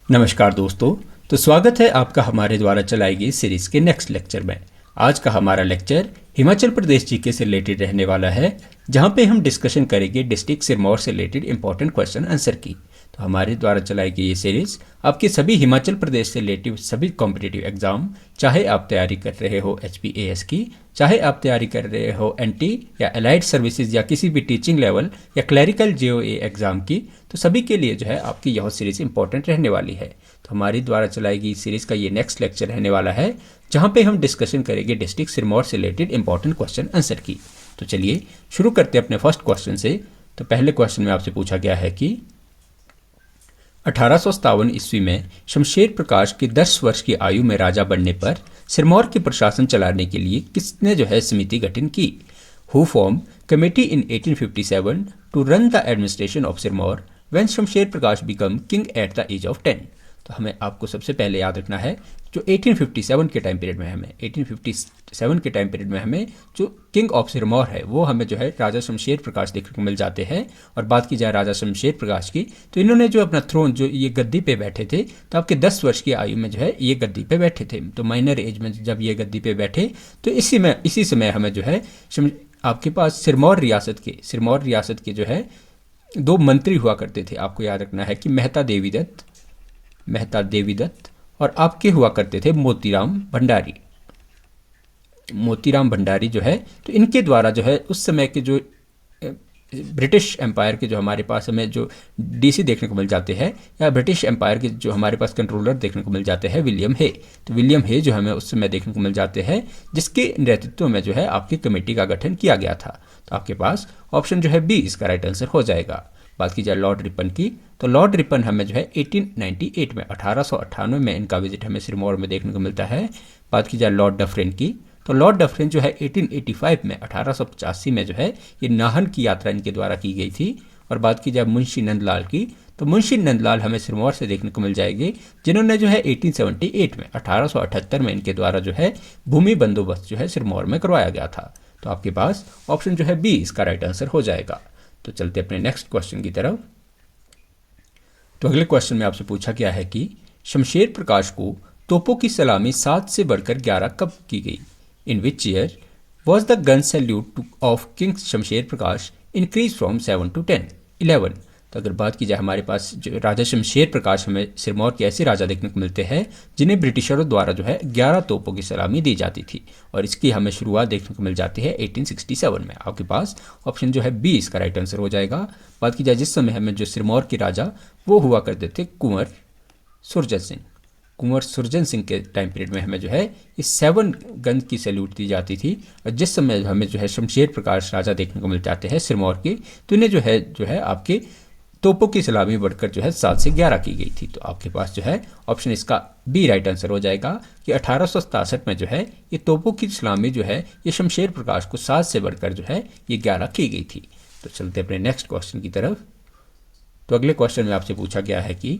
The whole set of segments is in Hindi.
नमस्कार दोस्तों। तो स्वागत है आपका हमारे द्वारा चलाई गई सीरीज़ के नेक्स्ट लेक्चर में। आज का हमारा लेक्चर हिमाचल प्रदेश जीके से रिलेटेड रहने वाला है, जहां पे हम डिस्कशन करेंगे डिस्ट्रिक्ट सिरमौर से रिलेटेड इंपॉर्टेंट क्वेश्चन आंसर की। तो हमारे द्वारा चलाई गई ये सीरीज़ आपके सभी हिमाचल प्रदेश से रिलेटिव सभी कॉम्पिटिटिव एग्जाम, चाहे आप तैयारी कर रहे हो HPAS की, चाहे आप तैयारी कर रहे हो NT या अलाइड सर्विसेज या किसी भी टीचिंग लेवल या क्लरिकल JOA एग्जाम की, तो सभी के लिए जो है आपकी यह सीरीज़ इंपॉर्टेंट रहने वाली है। तो हमारी द्वारा चलाई गई सीरीज़ का ये नेक्स्ट लेक्चर रहने वाला है, जहाँ पे हम डिस्कशन करेंगे डिस्ट्रिक्ट सिरमौर से रिलेटेड इंपॉर्टेंट क्वेश्चन आंसर की। तो चलिए शुरू करते हैं अपने फर्स्ट क्वेश्चन से। तो पहले क्वेश्चन में आपसे पूछा गया है कि 1857 ईस्वी में शमशेर प्रकाश की 10 वर्ष की आयु में राजा बनने पर सिरमौर के प्रशासन चलाने के लिए किसने जो है समिति गठन की। Who form committee in 1857 to run the administration of Sirmaur when Shamsher Prakash become king at the age of 10। तो हमें आपको सबसे पहले याद रखना है जो 1857 के टाइम पीरियड में हमें जो किंग ऑफ सिरमौर है वो हमें जो है राजा शमशेर प्रकाश देखने को मिल जाते हैं। और बात की जाए राजा शमशेर प्रकाश की, तो इन्होंने जो अपना थ्रोन जो ये गद्दी पे बैठे थे, तो आपके 10 वर्ष की आयु में जो है ये गद्दी पे बैठे थे। तो माइनर एज में जब ये गद्दी पे बैठे तो इसी समय हमें जो है आपके पास सिरमौर रियासत के जो है 2 मंत्री हुआ करते थे। आपको याद रखना है कि मेहता देवी दत्त और आपके हुआ करते थे मोतीराम भंडारी जो है। तो इनके द्वारा जो है उस समय के जो ब्रिटिश एम्पायर के जो हमारे पास हमें जो DC देखने को मिल जाते हैं, या ब्रिटिश एम्पायर के जो हमारे पास कंट्रोलर देखने को मिल जाते हैं विलियम हे। तो विलियम हे जो हमें उस समय देखने को मिल जाते हैं, जिसके नेतृत्व में जो है आपकी कमेटी का गठन किया गया था। तो आपके पास ऑप्शन जो है बी इसका राइट आंसर हो जाएगा। बात की जाए लॉर्ड रिपन की, तो लॉर्ड रिपन हमें जो है 1898 में 1898 में इनका विजिट हमें सिरमौर में देखने को मिलता है। बात की जाए लॉर्ड डफरिन की, तो लॉर्ड डफरिन जो है 1885 में 1885 में जो है ये नाहन की यात्रा इनके द्वारा की गई थी। और बात की जाए मुंशी नंदलाल की, तो मुंशी नंदलाल हमें सिरमौर से देखने को मिल जाएंगे, जिन्होंने जो है 1878 में 1878 में इनके द्वारा जो है भूमि बंदोबस्त जो है सिरमौर में करवाया गया था। तो आपके पास ऑप्शन जो है बी इसका राइट आंसर हो जाएगा। तो चलते अपने नेक्स्ट क्वेश्चन की तरफ। तो अगले क्वेश्चन में आपसे पूछा गया है कि शमशेर प्रकाश को तोपों की सलामी 7 से बढ़कर 11 कब की गई। In which year was the gun salute of king Shamsher Prakash increase from 7 to 10, 11। तो अगर बात की जाए हमारे पास जो राजा शमशेर प्रकाश हमें सिरमौर के ऐसे राजा देखने को मिलते हैं जिन्हें ब्रिटिशरों द्वारा जो है 11 तोपों की सलामी दी जाती थी, और इसकी हमें शुरुआत देखने को मिल जाती है 1867 में। आपके पास ऑप्शन जो है बी इसका राइट आंसर हो जाएगा। बात की जाए जिस समय हमें जो सिरमौर के राजा वो हुआ करते थे कुंवर सुरजन सिंह के टाइम पीरियड में हमें जो है इस 7 गन की सैल्यूट दी जाती थी। और जिस समय हमें जो है शमशेर प्रकाश राजा देखने को मिल जाते हैं सिरमौर के, तो इन्हें जो है आपके तोपों की सलामी बढ़कर जो है 7 से 11 की गई थी। तो आपके पास जो है ऑप्शन इसका बी राइट आंसर हो जाएगा कि 1867 में जो है ये तोपों की सलामी जो है ये शमशेर प्रकाश को 7 से बढ़कर जो है ये 11 की गई थी। तो चलते अपने नेक्स्ट क्वेश्चन की तरफ। तो अगले क्वेश्चन में आपसे पूछा गया है कि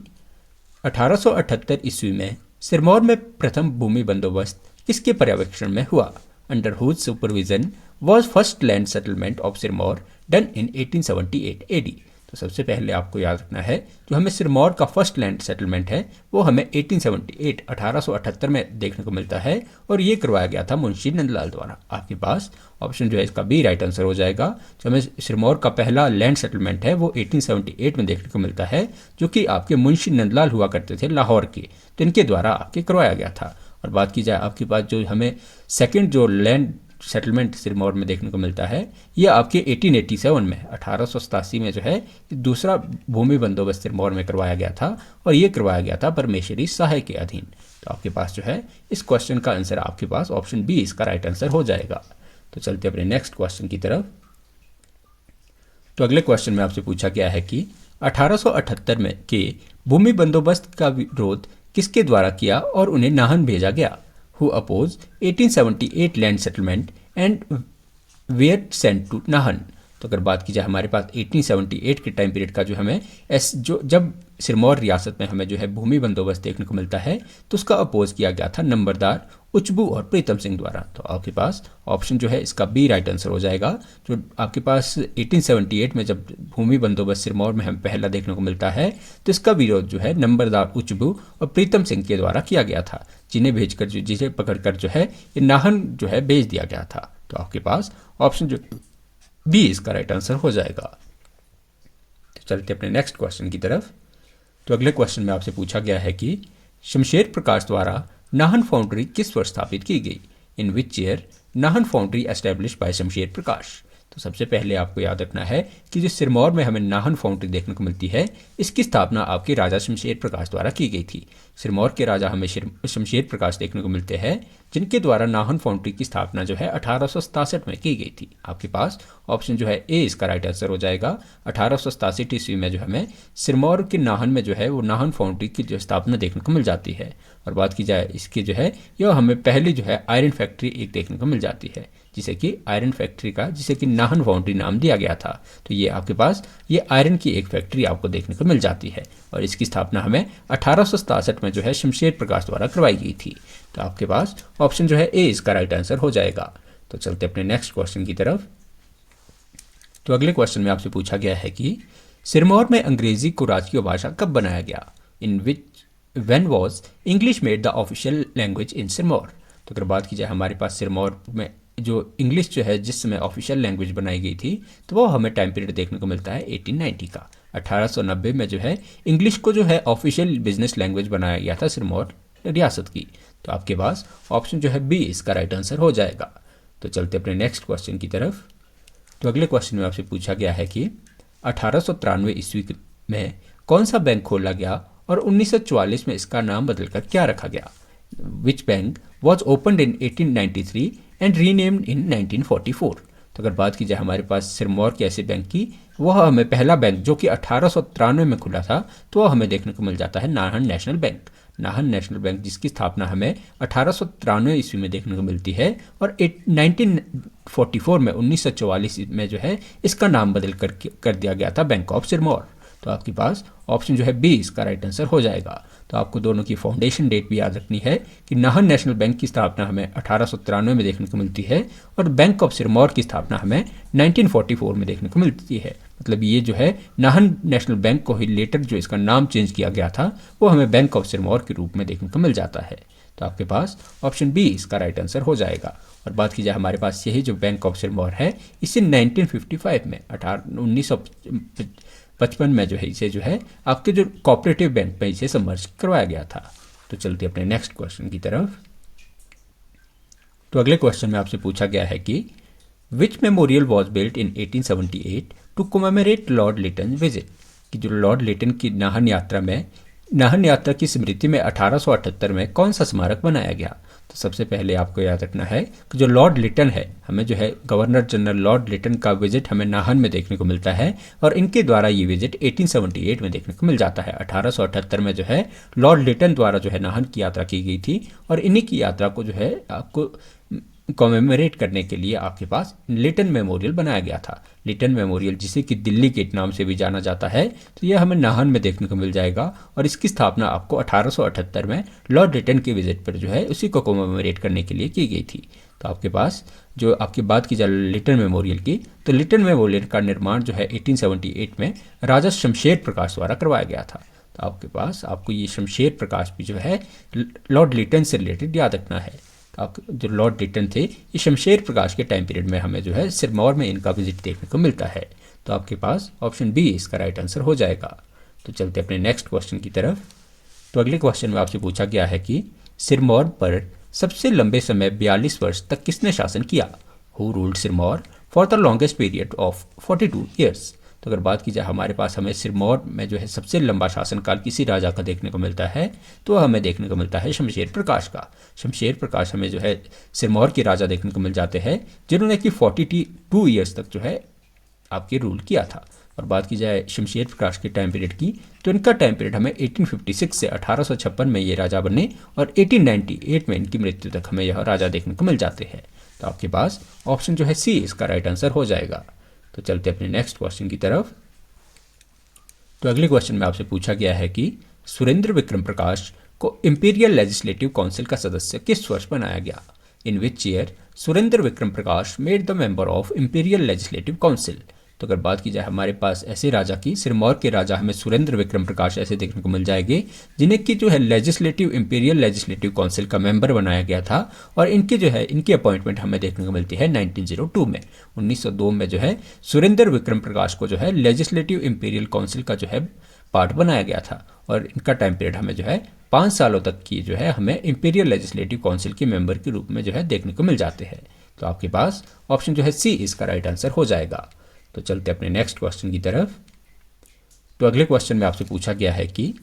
1878 ईस्वी में सिरमौर में प्रथम भूमि बंदोबस्त किसके पर्यवेक्षण में हुआ। Under whose supervision was first land settlement of Sirmaur done in 1878 AD। तो सबसे पहले आपको याद रखना है जो हमें सिरमौर का फर्स्ट लैंड सेटलमेंट है वो हमें 1878 में देखने को मिलता है, और ये करवाया गया था मुंशी नंदलाल द्वारा। आपके पास ऑप्शन जो है इसका बी राइट आंसर हो जाएगा। जो हमें सिरमौर का पहला लैंड सेटलमेंट है वो 1878 में देखने को मिलता है, जो कि आपके मुंशी नंदलाल हुआ करते थे लाहौर के, तो इनके द्वारा आपके करवाया गया था। और बात की जाए आपके पास जो हमें सेकेंड जो लैंड सेटलमेंट सिरमौर में देखने को मिलता है यह आपके 1887 में 1887 में जो है दूसरा भूमि बंदोबस्त सिरमौर में करवाया गया था, और ये करवाया गया था परमेश्वरी सहाय के अधीन। तो आपके पास जो है इस क्वेश्चन का आंसर आपके पास ऑप्शन बी इसका राइट आंसर हो जाएगा। तो चलते अपने नेक्स्ट क्वेश्चन की तरफ। तो अगले क्वेश्चन में आपसे पूछा गया है कि 1878 में के भूमि बंदोबस्त का विरोध किसके द्वारा किया और उन्हें नाहन भेजा गया। Who opposed 1878 land settlement and were sent to Nahan. तो अगर बात की जाए हमारे पास 1878 के टाइम पीरियड का जो हमें जब सिरमौर रियासत में हमें जो है भूमि बंदोबस्त देखने को मिलता है, तो उसका अपोज किया गया था नंबरदार उचबू और प्रीतम सिंह द्वारा। तो आपके पास ऑप्शन जो है इसका बी राइट आंसर हो जाएगा। जो आपके पास 1878 में जब भूमि बंदोबस्त सिरमौर में हमें पहला देखने को मिलता है, तो इसका विरोध जो है नंबरदार उचबू और प्रीतम सिंह के द्वारा किया गया था, जिसे पकड़कर जो है ये नाहन जो है भेज दिया गया था। तो आपके पास ऑप्शन जो बी इसका राइट आंसर हो जाएगा। तो चलते अपने नेक्स्ट क्वेश्चन की तरफ। तो अगले क्वेश्चन में आपसे पूछा गया है कि शमशेर प्रकाश द्वारा नाहन फाउंड्री किस वर्ष स्थापित की गई? In which year Nahan foundry established by Shamsher Prakash? तो सबसे पहले आपको याद रखना है कि जो सिरमौर में हमें नाहन फाउंड्री देखने को मिलती है, इसकी स्थापना आपके राजा शमशेर प्रकाश द्वारा की गई थी। सिरमौर के राजा हमें शमशेर प्रकाश देखने को मिलते हैं, जिनके द्वारा नाहन फाउंड्री की स्थापना जो है 1867 में की गई थी। आपके पास ऑप्शन जो है ए इसका राइट आंसर हो जाएगा। 1867 ईस्वी में जो हमें सिरमौर के नाहन में जो है वो नाहन फाउंड्री की जो स्थापना देखने को मिल जाती है। और बात की जाए इसकी जो है, यह हमें पहली जो है आयरन फैक्ट्री एक देखने को मिल जाती है, जिसे कि नाहन फाउंड्री नाम दिया गया था। तो ये आपके पास ये आयरन की एक फैक्ट्री आपको देखने को मिल जाती है, और इसकी स्थापना हमें 1867 में जो है शमशेर प्रकाश द्वारा करवाई गई थी। तो आपके पास ऑप्शन जो है ए इसका राइट आंसर हो जाएगा। तो चलते अपने नेक्स्ट क्वेश्चन की तरफ। तो अगले क्वेश्चन में आपसे पूछा गया है कि सिरमौर में अंग्रेजी को राजकीय भाषा कब बनाया गया? In which when was English made the official language in Sirmaur? तो अगर बात की जाए हमारे पास सिरमौर में जो इंग्लिश जो है जिस समय ऑफिशियल लैंग्वेज बनाई गई थी, तो वो हमें टाइम पीरियड देखने को मिलता है 1890 का। 1890 में जो है इंग्लिश को जो है ऑफिशियल बिजनेस लैंग्वेज बनाया गया था सिरमौर रियासत की। तो आपके पास ऑप्शन जो है बी इसका राइट आंसर हो जाएगा। तो चलते अपने नेक्स्ट क्वेश्चन की तरफ। तो अगले क्वेश्चन में आपसे पूछा गया है कि 1893 ईस्वी में कौन सा बैंक खोला गया और 1944 में इसका नाम बदलकर क्या रखा गया? Which bank was opened in 1893 and renamed in 1944? तो अगर बात की जाए हमारे पास सिरमौर के ऐसे बैंक की, वह हमें पहला बैंक जो कि 1893 में खुला था, तो वह हमें देखने को मिल जाता है Nahan national bank. Nahan national bank जिसकी स्थापना हमें 1893 ईस्वी में देखने को मिलती है, और 1944 में 1944 में जो है इसका नाम बदल कर दिया गया था बैंक ऑफ सिरमौर। तो आपके पास ऑप्शन जो है बी इसका राइट आंसर हो जाएगा। तो आपको दोनों की फाउंडेशन डेट भी याद रखनी है कि नाहन नेशनल बैंक की स्थापना हमें 1893 में देखने को मिलती है, और बैंक ऑफ सिरमौर की स्थापना हमें 1944 में देखने को मिलती है। मतलब ये जो है नाहन नेशनल बैंक को ही लेटर जो इसका नाम चेंज किया गया था, वो हमें बैंक ऑफ सिरमौर के रूप में देखने को मिल जाता है। तो आपके पास ऑप्शन बी इसका राइट आंसर हो जाएगा। और बात की जाए हमारे पास यही जो बैंक ऑफ सिरमौर है, इसे 1955 में 1955 में जो है इसे जो है आपके जो कोऑपरेटिव बैंक में इसे समर्ज करवाया गया था। तो चलते अपने नेक्स्ट क्वेश्चन की तरफ। तो अगले क्वेश्चन में आपसे पूछा गया है कि which memorial was built in 1878 to commemorate Lord Lytton visit? कि जो लॉर्ड लिटन की नाहन यात्रा की स्मृति में 1878 में कौन सा स्मारक बनाया गया? तो सबसे पहले आपको याद रखना है कि जो लॉर्ड लिटन है, हमें जो है गवर्नर जनरल लॉर्ड लिटन का विजिट हमें नाहन में देखने को मिलता है, और इनके द्वारा ये विजिट 1878 में देखने को मिल जाता है। 1878 में जो है लॉर्ड लिटन द्वारा जो है नाहन की यात्रा की गई थी, और इन्हीं की यात्रा को जो है आपको कॉमेमोरेट करने के लिए आपके पास लिटन मेमोरियल बनाया गया था। लिटन मेमोरियल जिसे कि दिल्ली गेट नाम से भी जाना जाता है, तो यह हमें नाहन में देखने को मिल जाएगा, और इसकी स्थापना आपको 1878 में लॉर्ड लिटन के विजिट पर जो है उसी को कॉमेमोरेट करने के लिए की गई थी। तो आपके पास जो आपकी बात की जाए लिटन मेमोरियल की, तो लिटन मेमोरियल का निर्माण जो है 1878 में राजा शमशेर प्रकाश द्वारा करवाया गया था। तो आपके पास आपको ये शमशेर प्रकाश भी जो है लॉर्ड लिटन से रिलेटेड याद रखना है। जो लॉर्ड लिटन थे, ये शमशेर प्रकाश के टाइम पीरियड में हमें जो है सिरमौर में इनका विजिट देखने को मिलता है। तो आपके पास ऑप्शन बी इसका राइट आंसर हो जाएगा। तो चलते अपने नेक्स्ट क्वेश्चन की तरफ। तो अगले क्वेश्चन में आपसे पूछा गया है कि सिरमौर पर सबसे लंबे समय 42 वर्ष तक किसने शासन किया? Who ruled Sirmaur for the longest period of 42 years? तो अगर बात की जाए हमारे पास हमें सिरमौर में जो है सबसे लंबा शासनकाल किसी राजा का देखने को मिलता है, तो हमें देखने को मिलता है शमशेर प्रकाश का। शमशेर प्रकाश हमें जो है सिरमौर के राजा देखने को मिल जाते हैं, जिन्होंने कि 42 ईयर्स तक जो है आपके रूल किया था। और बात की जाए शमशेर प्रकाश के टाइम पीरियड की, तो इनका टाइम पीरियड हमें 1856 से 1856 में ये राजा बने, और 1898 में इनकी मृत्यु तक हमें यह राजा देखने को मिल जाते हैं। तो आपके पास ऑप्शन जो है सी इसका राइट आंसर हो जाएगा। तो चलते अपने नेक्स्ट क्वेश्चन की तरफ। तो अगले क्वेश्चन में आपसे पूछा गया है कि सुरेंद्र विक्रम प्रकाश को इंपीरियल लेजिस्लेटिव काउंसिल का सदस्य किस वर्ष बनाया गया? In which year Surendra Vikram Prakash made the member of imperial legislative council. तो अगर बात की जाए हमारे पास ऐसे राजा की, सिरमौर के राजा हमें सुरेंद्र विक्रम प्रकाश ऐसे देखने को मिल जाएंगे जिन्हें की जो है लेजिस्लेटिव इंपीरियल लेजिस्लेटिव काउंसिल का मेंबर बनाया गया था, और इनकी जो है इनकी अपॉइंटमेंट हमें देखने को मिलती है 1902 में। 1902 में जो है सुरेंद्र विक्रम प्रकाश को जो है लेजिस्लेटिव इंपीरियल काउंसिल का जो है पार्ट बनाया गया था, और इनका टाइम पीरियड हमें जो है 5 सालों तक की जो है हमें इंपीरियल लेजिस्लेटिव काउंसिल के मेंबर के रूप में जो है देखने को मिल जाते हैं। तो आपके पास ऑप्शन जो है सी इसका राइट आंसर हो जाएगा। तो चलते अपने नेक्स्ट क्वेश्चन की तरफ। तो अगले क्वेश्चन में आपसे पूछा गया है कि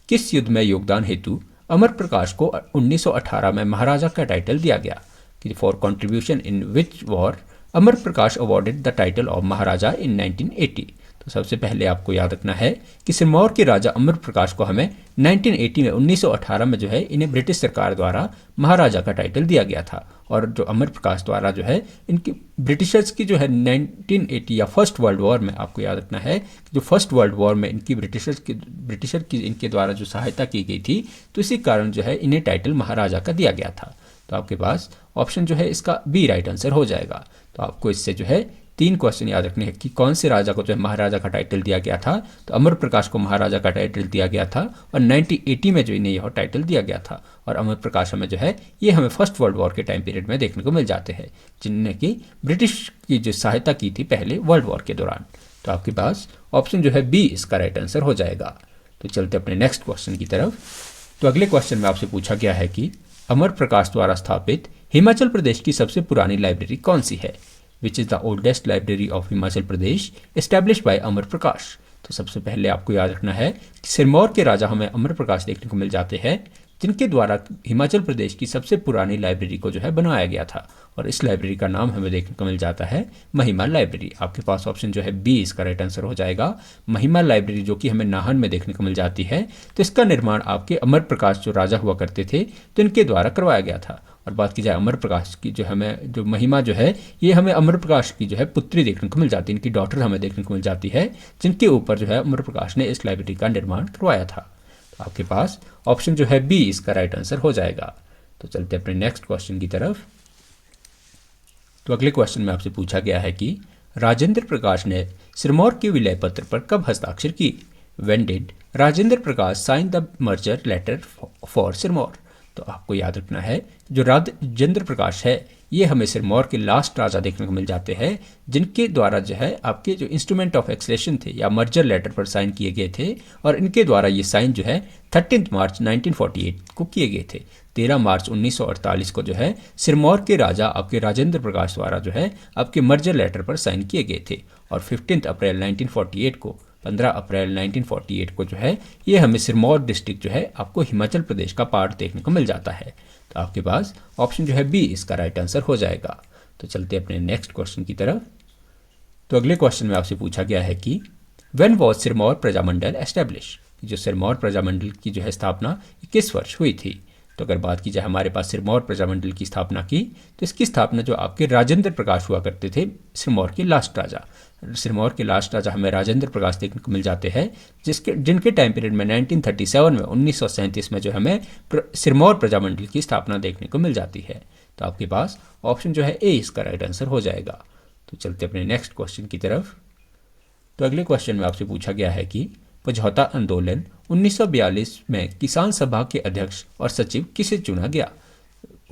किस युद्ध में योगदान हेतु अमर प्रकाश को 1918 में महाराजा का टाइटल दिया गया? कि for contribution in which war Amar Prakash awarded the title of Maharaja in 1980। तो सबसे पहले आपको याद रखना है कि सिरमौर के राजा अमर प्रकाश को हमें 1980 में 1918 में जो है इन्हें ब्रिटिश सरकार द्वारा महाराजा का टाइटल दिया गया था, और जो अमर प्रकाश द्वारा जो है इनकी ब्रिटिशर्स की जो है 1980 या फर्स्ट वर्ल्ड वॉर में, आपको याद रखना है कि जो फर्स्ट वर्ल्ड वॉर में इनकी ब्रिटिशर की इनके द्वारा जो सहायता की गई थी, तो इसी कारण जो है इन्हें टाइटल महाराजा का दिया गया था। तो आपके पास ऑप्शन जो है इसका बी राइट आंसर हो जाएगा। तो आपको इससे जो है 3 क्वेश्चन याद रखने हैं कि कौन से राजा को जो है महाराजा का टाइटल दिया गया था। तो अमर प्रकाश को महाराजा का टाइटल दिया गया था, और 1980 में जो इन्हें यह टाइटल दिया गया था, और अमर प्रकाश हमें जो है ये हमें फर्स्ट वर्ल्ड वॉर के टाइम पीरियड में देखने को मिल जाते हैं, जिनने की ब्रिटिश की जो सहायता की थी पहले वर्ल्ड वॉर के दौरान। तो आपके पास ऑप्शन जो है बी इसका राइट आंसर हो जाएगा। तो चलते अपने नेक्स्ट क्वेश्चन की तरफ। तो अगले क्वेश्चन में आपसे पूछा गया है कि अमर प्रकाश द्वारा स्थापित हिमाचल प्रदेश की सबसे पुरानी लाइब्रेरी कौन सी है? Which is the oldest library of Himachal Pradesh established by Amar Prakash. तो सबसे पहले आपको याद रखना है कि सिरमौर के राजा हमें अमर प्रकाश देखने को मिल जाते हैं, जिनके द्वारा हिमाचल प्रदेश की सबसे पुरानी लाइब्रेरी को जो है बनाया गया था, और इस लाइब्रेरी का नाम हमें देखने को मिल जाता है महिमा लाइब्रेरी। आपके पास ऑप्शन जो है बी इसका राइट आंसर हो जाएगा। महिमा लाइब्रेरी जो कि हमें नाहन में देखने को मिल जाती है, तो इसका निर्माण आपके अमर प्रकाश जो राजा हुआ करते थे तो इनके द्वारा करवाया गया था। और बात की जाए अमर प्रकाश की, जो हमें जो महिमा जो है ये हमें अमर प्रकाश की जो है पुत्री देखने को मिल जाती है, इनकी डॉटर हमें देखने को मिल जाती है, जिनके ऊपर जो है अमर प्रकाश ने इस लाइब्रेरी का निर्माण करवाया था। तो आपके पास ऑप्शन जो है बी इसका राइट आंसर हो जाएगा। तो चलते अपने नेक्स्ट क्वेश्चन की तरफ। तो अगले क्वेश्चन में आपसे पूछा गया है कि राजेंद्र प्रकाश ने सिरमौर के विलय पत्र पर कब हस्ताक्षर की? When did Rajendra Prakash sign the merger letter for Sirmaur? तो आपको याद रखना है जो राजेंद्र प्रकाश है ये हमें सिरमौर के लास्ट राजा देखने को मिल जाते हैं, जिनके द्वारा जो है आपके जो इंस्ट्रूमेंट ऑफ एक्सलेशन थे या मर्जर लेटर पर साइन किए गए थे, और इनके द्वारा ये साइन जो है 13 मार्च 1948 को किए गए थे। 13 मार्च 1948 को जो है सिरमौर के राजा आपके राजेंद्र प्रकाश द्वारा जो है आपके मर्जर लेटर पर साइन किए गए थे, और 15 अप्रैल 1948 को 15 अप्रैल 1948 को जो है ये हमें सिरमौर डिस्ट्रिक्ट जो है आपको हिमाचल प्रदेश का पार्ट देखने को मिल जाता है। तो आपके पास ऑप्शन जो है बी इसका राइट आंसर हो जाएगा। तो चलते अपने नेक्स्ट क्वेश्चन की तरफ। तो अगले क्वेश्चन में आपसे पूछा गया है कि when was Sirmaur Prajamandal establish? जो सिरमौर प्रजामंडल की जो है स्थापना किस वर्ष हुई थी? तो अगर बात की जाए हमारे पास सिरमौर प्रजामंडल की स्थापना की, तो इसकी स्थापना जो आपके राजेंद्र प्रकाश हुआ करते थे सिरमौर के लास्ट राजा, सिरमौर के लास्ट राजा हमें राजेंद्र प्रकाश देखने को मिल जाते हैं, जिनके टाइम पीरियड में 1937 में 1937 में जो हमें सिरमौर प्रजामंडल की स्थापना देखने को मिल जाती है। तो आपके पास ऑप्शन जो है ए इसका राइट आंसर हो जाएगा। तो चलते अपने नेक्स्ट क्वेश्चन की तरफ। तो अगले क्वेश्चन में आपसे पूछा गया है कि पझौता आंदोलन 1942 में किसान सभा के अध्यक्ष और सचिव किसे चुना गया?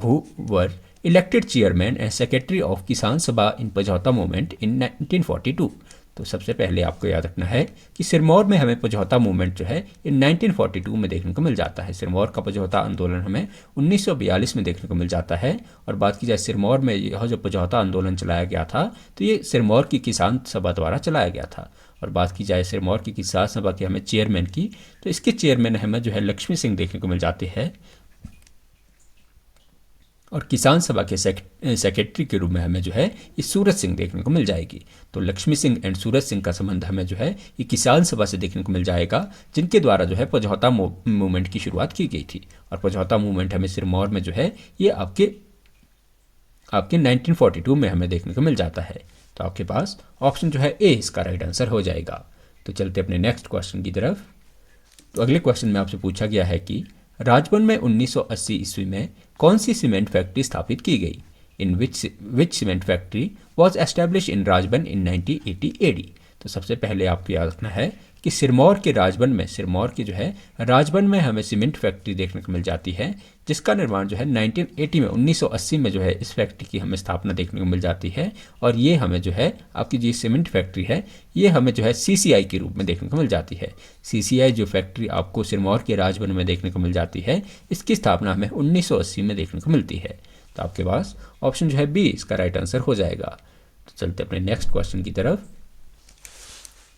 Who were elected chairman and secretary of किसान सभा इन पझौता मूवमेंट इन 1942? तो सबसे पहले आपको याद रखना है कि सिरमौर में हमें पझौता मूवमेंट जो है इन 1942 में देखने को मिल जाता है। सिरमौर का पझौता आंदोलन हमें 1942 में देखने को मिल जाता है। और बात की जाए सिरमौर में यह जो पझौता आंदोलन चलाया गया था, तो ये सिरमौर की किसान सभा द्वारा चलाया गया था। और बात की जाए सिरमौर की किसान सभा के हमें चेयरमैन की, तो इसके चेयरमैन हमें जो है लक्ष्मी सिंह देखने को मिल जाते हैं, और किसान सभा के सेक्रेटरी के रूप में हमें जो है ये सूरज सिंह देखने को मिल जाएगी। तो लक्ष्मी सिंह एंड सूरज सिंह का संबंध हमें जो है ये किसान सभा से देखने को मिल जाएगा, जिनके द्वारा जो है पझौता मूवमेंट की शुरुआत की गई थी। और पझौता मूवमेंट हमें सिरमौर में जो है ये आपके 1942 में हमें देखने को मिल जाता है। तो आपके पास ऑप्शन जो है ए इसका राइट आंसर हो जाएगा। तो चलते अपने नेक्स्ट क्वेश्चन की तरफ। तो अगले क्वेश्चन में आपसे पूछा गया है कि राजबन में 1980 ईस्वी में कौन सी सीमेंट फैक्ट्री स्थापित की गई? In which cement factory was establish in Rajban in 1980 AD? तो सबसे पहले आपको याद रखना है कि सिरमौर के राजबन में, सिरमौर की जो है राजबन में हमें सीमेंट फैक्ट्री देखने को मिल जाती है, जिसका निर्माण जो है 1980 में 1980 में जो है इस फैक्ट्री की हमें स्थापना देखने को मिल जाती है। और ये हमें जो है आपकी जो सीमेंट फैक्ट्री है ये हमें जो है CCI के रूप में देखने को मिल जाती है। CCI जो फैक्ट्री आपको सिरमौर के राजबन में देखने को मिल जाती है, इसकी स्थापना हमें 1980 में देखने को मिलती है। तो आपके पास ऑप्शन जो है बी इसका राइट आंसर हो जाएगा। तो चलते अपने नेक्स्ट क्वेश्चन की तरफ।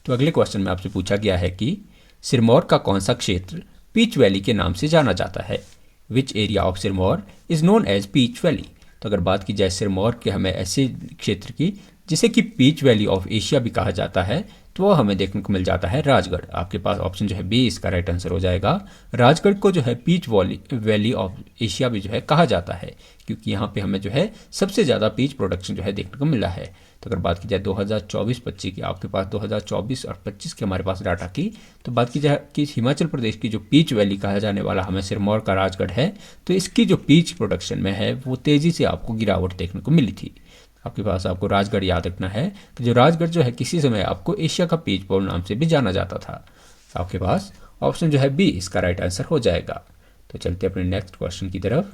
तो अगले क्वेश्चन में आपसे पूछा गया है कि सिरमौर का कौन सा क्षेत्र पीच वैली के नाम से जाना जाता है? Which area of Sirmaur is known as peach valley? तो अगर बात की जाए सिरमौर के हमें ऐसे क्षेत्र की जिसे कि पीच वैली ऑफ एशिया भी कहा जाता है, तो वो हमें देखने को मिल जाता है राजगढ़। आपके पास ऑप्शन जो है बी इसका राइट आंसर हो जाएगा। राजगढ़ को जो है पीच वैली ऑफ एशिया भी जो है कहा जाता है, क्योंकि यहाँ पे हमें जो है सबसे ज़्यादा पीच प्रोडक्शन जो है देखने को मिला है। तो अगर बात की जाए 2024-25 की, आपके पास 2024 और 25 के हमारे पास डाटा की, तो बात की जाए कि हिमाचल प्रदेश की जो पीच वैली कहा जाने वाला हमें सिरमौर का राजगढ़ है, तो इसकी जो पीच प्रोडक्शन में है वो तेज़ी से आपको गिरावट देखने को मिली थी। आपके पास आपको राजगढ़ याद रखना है कि जो राजगढ़ जो है किसी समय आपको एशिया का पीच बोल नाम से भी जाना जाता था। तो आपके पास ऑप्शन जो है बी इसका राइट आंसर हो जाएगा। तो चलते अपने नेक्स्ट क्वेश्चन की तरफ।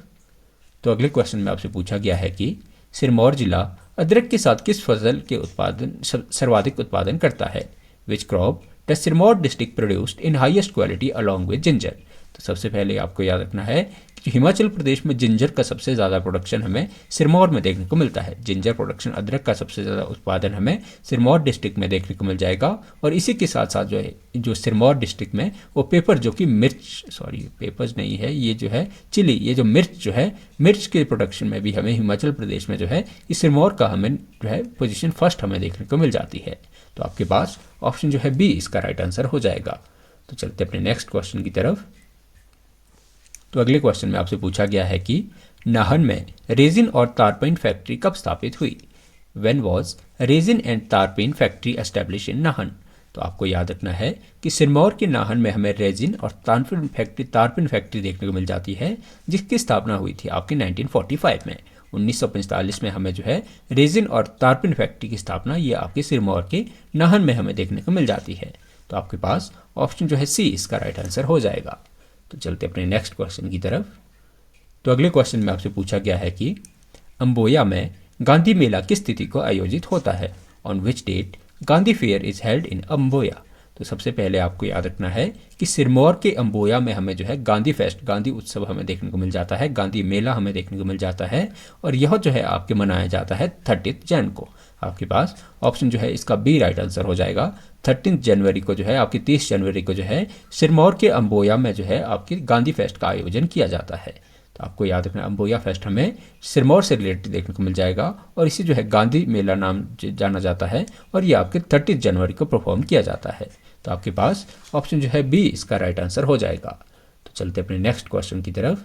तो अगले क्वेश्चन में आपसे पूछा गया है कि सिरमौर जिला अदरक के साथ किस फसल के उत्पादन सर्वाधिक उत्पादन करता है? Which crop does Sirmaur district produced in highest quality along with ginger? तो सबसे पहले आपको याद रखना है कि हिमाचल प्रदेश में जिंजर का सबसे ज़्यादा प्रोडक्शन हमें सिरमौर में देखने को मिलता है। जिंजर प्रोडक्शन, अदरक का सबसे ज़्यादा उत्पादन हमें सिरमौर डिस्ट्रिक्ट में देखने को मिल जाएगा। और इसी के साथ साथ जो है जो सिरमौर डिस्ट्रिक्ट में वो पेपर जो कि पेपर्स नहीं है, ये जो है चिली, ये जो मिर्च जो है, मिर्च के प्रोडक्शन में भी हमें हिमाचल प्रदेश में जो है इस सिरमौर का हमें जो है पोजीशन फर्स्ट हमें देखने को मिल जाती है। तो आपके पास ऑप्शन जो है बी इसका राइट आंसर हो जाएगा। तो चलते अपने नेक्स्ट क्वेश्चन की तरफ। तो अगले क्वेश्चन में आपसे पूछा गया है कि नाहन में रेजिन और तारपीन फैक्ट्री कब स्थापित हुई? When was resin and turpentine factory establish in Nahan? तो आपको याद रखना है कि सिरमौर के नाहन में हमें रेजिन और तारपीन फैक्ट्री देखने को मिल जाती है, जिसकी स्थापना हुई थी आपकी 1945 में। 1945 में हमें जो है रेजिन और तारपीन फैक्ट्री की स्थापना ये आपके सिरमौर के नाहन में हमें देखने को मिल जाती है। तो आपके पास ऑप्शन जो है सी इसका राइट आंसर हो जाएगा। तो चलते अपने नेक्स्ट क्वेश्चन की तरफ। तो अगले क्वेश्चन में आपसे पूछा गया है कि अम्बोया में गांधी मेला किस तिथि को आयोजित होता है? On which date Gandhi fair is held in Amboya? तो सबसे पहले आपको याद रखना है कि सिरमौर के अम्बोया में हमें जो है गांधी फेस्ट, गांधी उत्सव हमें देखने को मिल जाता है, गांधी मेला हमें देखने को मिल जाता है। और यह जो है आपके मनाया जाता है 30 जन को। आपके पास ऑप्शन जो है इसका बी राइट आंसर हो जाएगा। 13 जनवरी को जो है आपकी 30 जनवरी को जो है सिरमौर के अम्बोया में जो है आपकी गांधी फेस्ट का आयोजन किया जाता है। तो आपको याद रखना अम्बोया फेस्ट हमें सिरमौर से रिलेटेड देखने को मिल जाएगा और इसी जो है गांधी मेला नाम जाना जाता है और ये आपके 30 जनवरी को परफॉर्म किया जाता है। तो आपके पास ऑप्शन जो है बी इसका राइट आंसर हो जाएगा। तो चलते अपने नेक्स्ट क्वेश्चन की तरफ।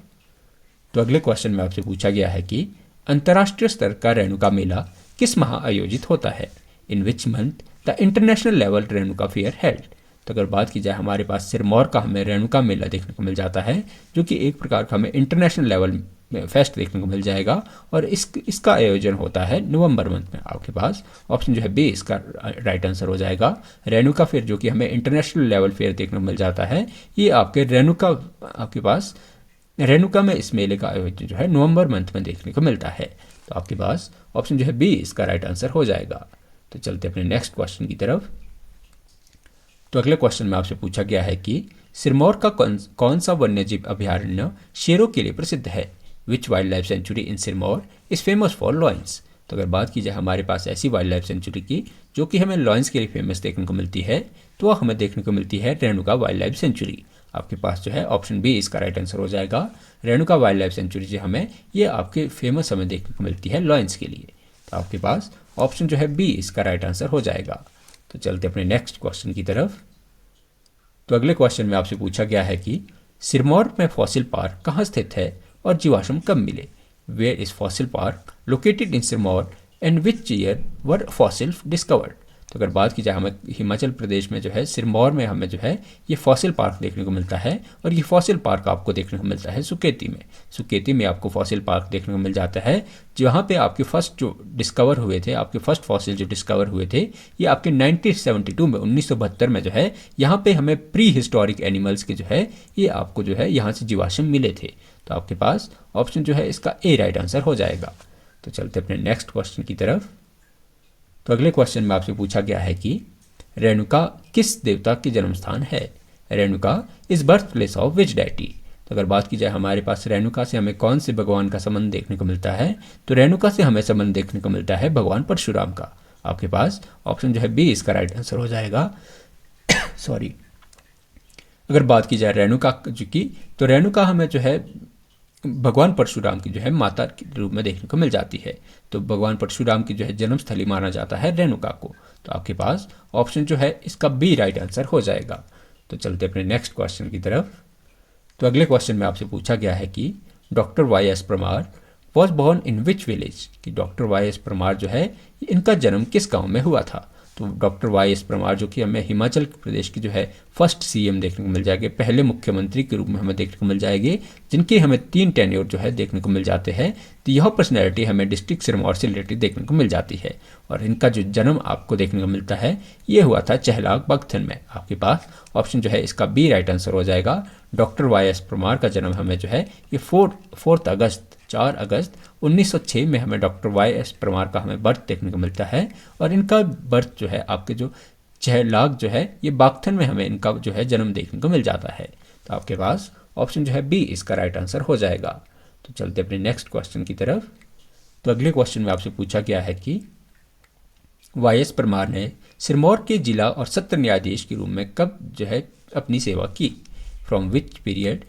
तो अगले क्वेश्चन में आपसे पूछा गया है कि अंतर्राष्ट्रीय स्तर का रेणुका मेला किस माह आयोजित होता है? In which month the international level Renuka fair held? तो अगर बात की जाए हमारे पास सिरमौर का हमें रेणुका मेला देखने को मिल जाता है, जो कि एक प्रकार का हमें इंटरनेशनल लेवल में फेस्ट देखने को मिल जाएगा और इसका आयोजन होता है नवंबर मंथ में। आपके पास ऑप्शन जो है बी इसका राइट आंसर हो जाएगा। रेणुका फेयर जो कि हमें इंटरनेशनल लेवल फेयर देखने को मिल जाता है, ये आपके आपके पास रेणुका में इस मेले का आयोजन जो है नवंबर मंथ में देखने को मिलता है। तो आपके पास ऑप्शन जो है बी इसका राइट आंसर हो जाएगा। तो चलते अपने नेक्स्ट क्वेश्चन की तरफ। तो अगले क्वेश्चन में आपसे पूछा गया है कि सिरमौर का कौन सा वन्यजीव अभयारण्य शेरों के लिए प्रसिद्ध है? Which wild life sanctuary in Sirmaur is famous for lions? तो अगर बात की जाए हमारे पास ऐसी वाइल्ड लाइफ सेंचुरी की जो कि हमें लॉयंस के लिए फेमस देखने को मिलती है, तो वह हमें देखने को मिलती है रेणुका वाइल्ड लाइफ सेंचुरी। आपके पास जो है ऑप्शन बी इसका राइट आंसर हो जाएगा। रेणुका वाइल्ड लाइफ सेंचुरी जो हमें ये आपके फेमस हमें देखने को मिलती है लॉयंस के लिए। तो आपके पास ऑप्शन जो है बी इसका राइट आंसर हो जाएगा। तो चलते अपने नेक्स्ट क्वेश्चन की तरफ। तो अगले क्वेश्चन में आपसे पूछा गया है कि सिरमौर में फॉसिल पार्क कहाँ स्थित है और जीवाश्म कब मिले? Where is fossil park located in Sirmaur and which year were fossil discovered? तो अगर बात की जाए हमें हिमाचल प्रदेश में जो है सिरमौर में हमें जो है ये फॉसिल पार्क देखने को मिलता है, और ये फॉसिल पार्क आपको देखने को मिलता है सुकेती में। सुकेती में आपको फॉसिल पार्क देखने को मिल जाता है, जहाँ पे आपके फर्स्ट जो डिस्कवर हुए थे, आपके फर्स्ट फॉसिल जो डिस्कवर हुए थे ये आपके 1972 में 1972 में जो है यहाँ पे हमें प्री हिस्टोरिक एनिमल्स के जो है ये आपको जो है यहाँ से जीवाश्म मिले थे। तो आपके पास ऑप्शन जो है इसका ए राइट आंसर हो जाएगा। तो चलते अपने नेक्स्ट क्वेश्चन की तरफ। तो अगले क्वेश्चन में आपसे पूछा गया है कि रेणुका किस देवता की जन्म स्थान है? Renuka is birth place of which deity? तो अगर बात की जाए हमारे पास रेणुका से हमें कौन से भगवान का संबंध देखने को मिलता है, तो रेणुका से हमें संबंध देखने को मिलता है भगवान परशुराम का। आपके पास ऑप्शन जो है बी इसका राइट आंसर हो जाएगा। सॉरी, अगर बात की जाए रेणुका की, तो रेणुका हमें जो है भगवान परशुराम की जो है माता के रूप में देखने को मिल जाती है। तो भगवान परशुराम की जो है जन्मस्थली माना जाता है रेणुका को। तो आपके पास ऑप्शन जो है इसका बी राइट आंसर हो जाएगा। तो चलते अपने नेक्स्ट क्वेश्चन की तरफ। तो अगले क्वेश्चन में आपसे पूछा गया है कि doctor Y S Parmar was born in which village? कि डॉक्टर वाई एस परमार जो है इनका जन्म किस गाँव में हुआ था? तो डॉक्टर वाई एस परमार जो कि हमें हिमाचल प्रदेश की जो है फर्स्ट सीएम देखने को मिल जाएंगे, पहले मुख्यमंत्री के रूप में हमें देखने को मिल जाएंगे, जिनके हमें 3 टेन्योर जो है देखने को मिल जाते हैं। तो यह पर्सनैलिटी हमें डिस्ट्रिक्ट सिरमौर से रिलेटेड देखने को मिल जाती है, और इनका जो जन्म आपको देखने को मिलता है ये हुआ था चहलाग बगथन में। आपके पास ऑप्शन जो है इसका बी राइट आंसर हो जाएगा। डॉक्टर वाई एस परमार का जन्म हमें जो है ये 4 अगस्त 1906 में हमें डॉक्टर वाई एस परमार का हमें बर्थ देखने को मिलता है, और इनका बर्थ जो है आपके जो चहलाग जो है ये बागथन में हमें इनका जो है जन्म देखने को मिल जाता है। तो आपके पास ऑप्शन जो है बी इसका राइट आंसर हो जाएगा। तो चलते अपने नेक्स्ट क्वेश्चन की तरफ। तो अगले क्वेश्चन में आपसे पूछा गया है कि वाई एस परमार ने सिरमौर के जिला और सत्र न्यायाधीश के रूप में कब जो है अपनी सेवा की? From which period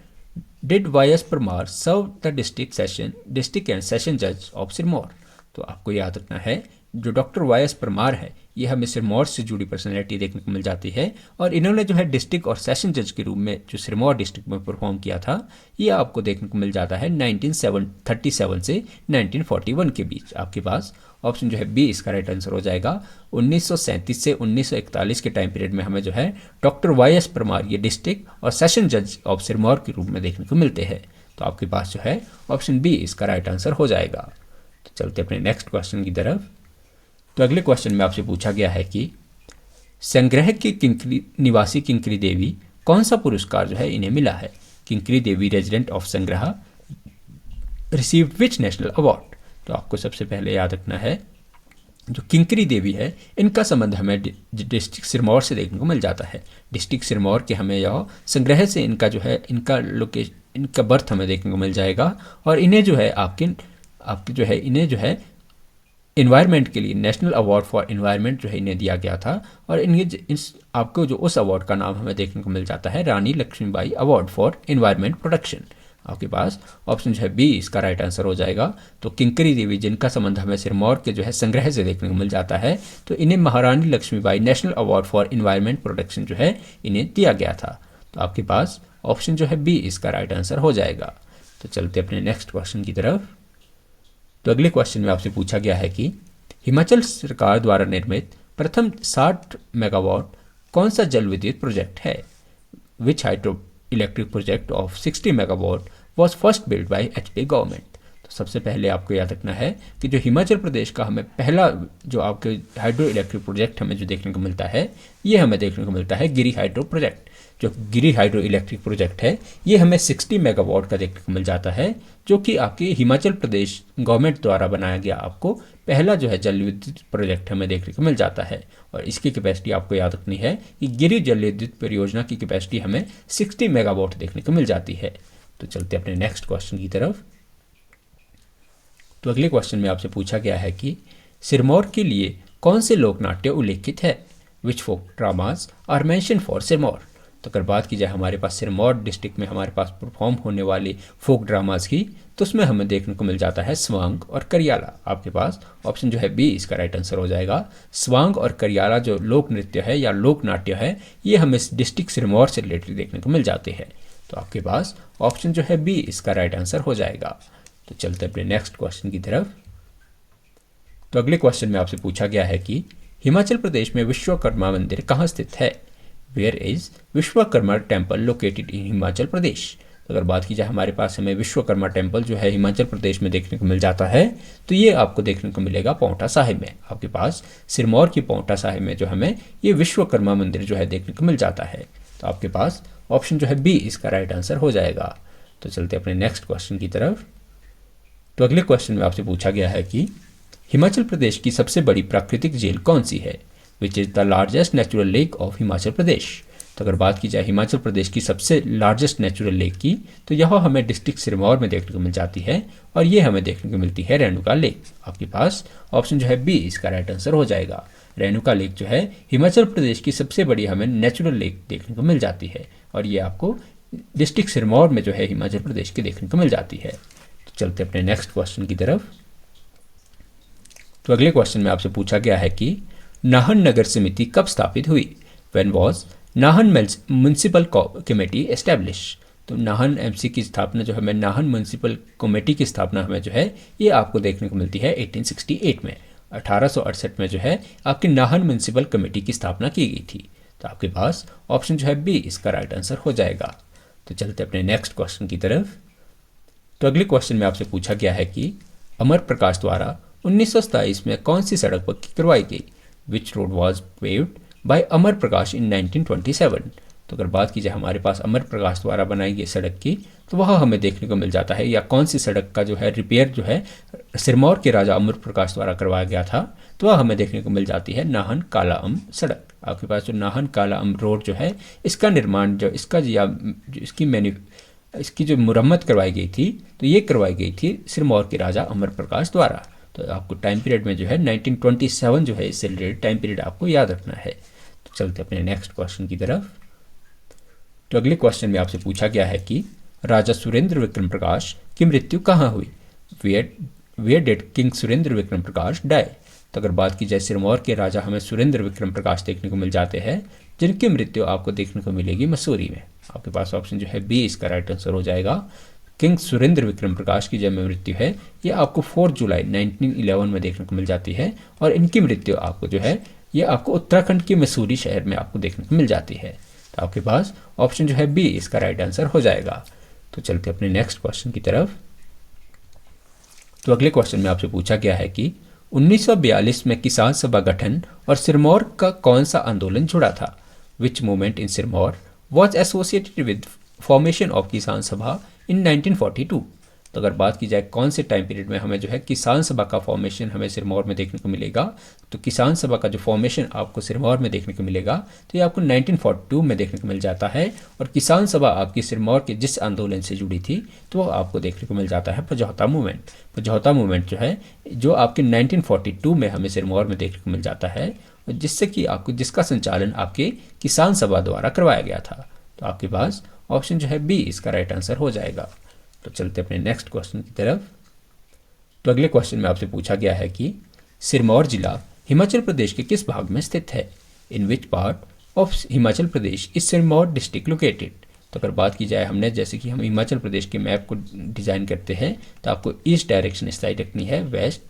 did Y S Parmar serve the district and session जज ऑफ सिरमौर? तो आपको याद रखना है जो डॉक्टर वाई एस परमार है ये हमें सिरमौर से जुड़ी पर्सनैलिटी देखने को मिल जाती है, और इन्होंने जो है डिस्ट्रिक्ट और सेशन जज के रूप में जो सिरमौर डिस्ट्रिक्ट में परफॉर्म किया था ये आपको देखने को मिल जाता है 1937 से 1941 के बीच। आपके पास ऑप्शन जो है बी इसका राइट आंसर हो जाएगा। 1937 से 1941 के टाइम पीरियड में हमें जो है डॉक्टर वाई एस परमार ये डिस्ट्रिक्ट और सेशन जज ऑफ सिरमौर के रूप में देखने को मिलते हैं। तो आपके पास जो है ऑप्शन बी इसका राइट आंसर हो जाएगा। तो चलते अपने नेक्स्ट क्वेश्चन की तरफ। तो अगले क्वेश्चन में आपसे पूछा गया है कि संग्रह की किंकरी निवासी किंकरी देवी कौन सा पुरस्कार जो है इन्हें मिला है? किंकरी देवी रेजिडेंट ऑफ संग्रह रिसीव विच नेशनल अवार्ड? तो आपको सबसे पहले याद रखना है जो किंकरी देवी है इनका संबंध हमें डिस्ट्रिक्ट सिरमौर से देखने को मिल जाता है। डिस्ट्रिक्ट सिरमौर के हमें यह संग्रह से इनका जो है इनका बर्थ हमें देखने को मिल जाएगा, और इन्हें जो है आपके जो है इन्हें जो है इन्वायरमेंट के लिए नेशनल अवार्ड फॉर इन्वायरमेंट जो है इन्हें दिया गया था, और आपको जो उस अवार्ड का नाम हमें देखने को मिल जाता है Rani Lakshmibai award for environment protection. आपके पास ऑप्शन जो है बी इसका राइट आंसर हो जाएगा। तो किंकरी देवी जिनका संबंध हमें सिरमौर के जो है संग्रह से देखने को मिल जाता है, तो इन्हें Maharani Lakshmibai national award for environment protection जो है इन्हें दिया गया था। तो आपके पास ऑप्शन जो है बी इसका राइट आंसर हो जाएगा। तो चलते अपने नेक्स्ट क्वेश्चन की तरफ। तो अगले क्वेश्चन में आपसे पूछा गया है कि हिमाचल सरकार द्वारा निर्मित प्रथम 60 मेगावाट कौन सा जल विद्युत प्रोजेक्ट है? Which hydro electric project of 60 megawatt was first build by HP government? तो सबसे पहले आपको याद रखना है कि जो हिमाचल प्रदेश का हमें पहला जो आपके हाइड्रो इलेक्ट्रिक प्रोजेक्ट हमें जो देखने को मिलता है ये हमें देखने को मिलता है गिरी हाइड्रो प्रोजेक्ट। जो गिरी हाइड्रो इलेक्ट्रिक प्रोजेक्ट है ये हमें 60 मेगावाट का देखने को मिल जाता है, जो कि आपके हिमाचल प्रदेश गवर्नमेंट द्वारा बनाया गया आपको पहला जो है जल विद्युत प्रोजेक्ट हमें देखने को मिल जाता है। और इसकी कैपेसिटी आपको याद रखनी है कि गिरी जल विद्युत परियोजना की कैपेसिटी हमें 60 मेगावाट देखने को मिल जाती है। तो चलते अपने नेक्स्ट क्वेश्चन की तरफ। तो अगले क्वेश्चन में आपसे पूछा गया है कि सिरमौर के लिए कौन से लोक नाट्य उल्लेखित है? Which folk dramas are mention for Sirmaur? तो अगर बात की जाए हमारे पास सिरमौर डिस्ट्रिक्ट में हमारे पास परफॉर्म होने वाले फोक ड्रामाज की, तो उसमें हमें देखने को मिल जाता है स्वांग और करियाला। आपके पास ऑप्शन जो है बी इसका राइट आंसर हो जाएगा। स्वांग और करियाला जो लोक नृत्य है या लोक नाट्य है ये हमें डिस्ट्रिक्ट सिरमौर से रिलेटेड देखने को मिल जाते हैं। तो आपके पास ऑप्शन जो है बी इसका राइट आंसर हो जाएगा। तो चलते अपने नेक्स्ट क्वेश्चन की तरफ। तो अगले क्वेश्चन में आपसे पूछा गया है कि हिमाचल प्रदेश में विश्वकर्मा मंदिर कहाँ स्थित है? Where is Vishwakarma temple located in Himachal Pradesh? अगर बात की जाए हमारे पास हमें विश्वकर्मा टेम्पल जो है हिमाचल प्रदेश में देखने को मिल जाता है, तो ये आपको देखने को मिलेगा पांवटा साहिब में। आपके पास सिरमौर की पांवटा साहिब में जो हमें ये विश्वकर्मा मंदिर जो है देखने को मिल जाता है। तो आपके पास ऑप्शन जो है बी इसका राइट आंसर हो जाएगा। तो चलते अपने नेक्स्ट क्वेश्चन की तरफ। तो अगले क्वेश्चन में आपसे पूछा गया है कि हिमाचल प्रदेश की सबसे बड़ी प्राकृतिक झील कौन सी है? Which is the largest natural lake of Himachal Pradesh? तो अगर बात की जाए हिमाचल प्रदेश की सबसे लार्जेस्ट नेचुरल लेक की, तो यह हमें डिस्ट्रिक्ट सिरमौर में देखने को मिल जाती है और ये हमें देखने को मिलती है रेणुका लेक। आपके पास ऑप्शन जो है बी इसका राइट आंसर हो जाएगा। रेणुका लेक जो है हिमाचल प्रदेश की सबसे बड़ी हमें नेचुरल लेक देखने को मिल जाती है और ये आपको डिस्ट्रिक्ट सिरमौर में जो है हिमाचल प्रदेश की देखने को मिल जाती है। तो चलते अपने नेक्स्ट क्वेश्चन की तरफ। तो अगले क्वेश्चन में आपसे पूछा गया है कि नाहन नगर समिति कब स्थापित हुई? When was Nahan municipal committee establish? तो नाहन एमसी की स्थापना जो हमें नाहन म्युनिसिपल कमेटी की स्थापना हमें जो है ये आपको देखने को मिलती है 1868 में। 1868 में जो है आपकी नाहन म्युनिसिपल कमेटी की स्थापना की गई थी। तो आपके पास ऑप्शन जो है बी इसका राइट आंसर हो जाएगा। तो चलते अपने नेक्स्ट क्वेश्चन की तरफ। तो अगले क्वेश्चन में आपसे पूछा गया है कि अमर प्रकाश द्वारा 1927 में कौन सी सड़क पक्की करवाई गई? Which road was paved by Amar Prakash in 1927? तो अगर बात की जाए हमारे पास अमर प्रकाश द्वारा बनाई गई सड़क की, तो वह हमें देखने को मिल जाता है, या कौन सी सड़क का जो है रिपेयर जो है सिरमौर के राजा अमर प्रकाश द्वारा करवाया गया था, तो वह हमें देखने को मिल जाती है नाहन कालाअंब सड़क। आपके पास जो नाहन कालाअंब रोड जो है इसका निर्माण जो इसका या इसकी जो मुरम्मत करवाई गई थी, तो ये करवाई गई थी सिरमौर के राजा अमर प्रकाश द्वारा। तो आपको टाइम पीरियड में जो है 1927 जो है इससे रिलेटेड टाइम पीरियड आपको याद रखना है। तो चलते अपने नेक्स्ट क्वेश्चन की तरफ। तो अगले क्वेश्चन में आपसे पूछा गया है कि राजा सुरेंद्र विक्रम प्रकाश की मृत्यु कहाँ हुई? Where did king Surendra Vikram Prakash die? तो अगर बात की जाए सिरमौर के राजा हमें सुरेंद्र विक्रम प्रकाश देखने को मिल जाते हैं, जिनकी मृत्यु आपको देखने को मिलेगी मसूरी में। आपके पास ऑप्शन जो है बी इसका राइट आंसर हो जाएगा। किंग सुरेंद्र विक्रम प्रकाश की जब मृत्यु है ये आपको 4 जुलाई 1911 में देखने को मिल जाती है और इनकी मृत्यु आपको जो है ये आपको उत्तराखंड के मसूरी शहर में आपको देखने को मिल जाती है। तो आपके पास ऑप्शन जो है बी इसका राइट आंसर हो जाएगा। तो चलते अपने नेक्स्ट क्वेश्चन की तरफ। तो अगले क्वेश्चन में आपसे पूछा गया है कि 1942 में किसान सभा गठन और सिरमौर का कौन सा आंदोलन जुड़ा था? विच movement in Sirmaur was associated with formation of किसान सभा इन 1942? तो अगर बात की जाए कौन से टाइम पीरियड में हमें जो है किसान सभा का फॉर्मेशन हमें सिरमौर में देखने को मिलेगा, तो किसान सभा का जो फॉर्मेशन आपको सिरमौर में देखने को मिलेगा तो ये आपको 1942 में देखने को मिल जाता है। और किसान सभा आपकी सिरमौर के जिस आंदोलन से जुड़ी थी तो वो आपको देखने को मिल जाता है पजौता मूवमेंट। पजौता मूवमेंट जो है जो आपके 1942 में हमें सिरमौर में देखने को मिल जाता है, जिससे कि आपको जिसका संचालन आपके किसान सभा द्वारा करवाया गया था। तो आपके पास ऑप्शन जो है बी इसका राइट आंसर हो जाएगा। तो चलते अपने नेक्स्ट क्वेश्चन की तरफ। तो अगले क्वेश्चन में आपसे पूछा गया है कि सिरमौर जिला हिमाचल प्रदेश के किस भाग में स्थित है? In which part of Himachal Pradesh is Sirmaur district located? तो अगर बात की जाए हमने जैसे कि हम हिमाचल प्रदेश के मैप को डिज़ाइन करते हैं तो आपको ईस्ट डायरेक्शन इस साइड रखनी है, वेस्ट,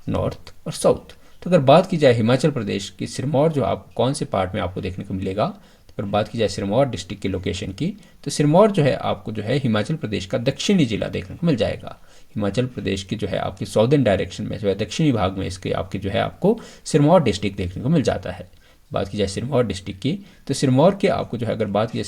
नॉर्थ और साउथ। तो अगर बात की जाए हिमाचल प्रदेश की सिरमौर जो आप कौन से पार्ट में आपको देखने को मिलेगा, अगर बात की जाए सिरमौर डिस्ट्रिक्ट की लोकेशन की, तो सिरमौर जो है आपको जो है हिमाचल प्रदेश का दक्षिणी जिला देखने को मिल जाएगा। हिमाचल प्रदेश की जो है आपकी साउदर्न डायरेक्शन में जो है दक्षिणी भाग में इसके आपके जो है आपको सिरमौर डिस्ट्रिक्ट देखने को मिल जाता है। बात की जाए सिरमौर डिस्ट्रिक्ट की, तो सिरमौर के आपको जो है अगर बात की जाए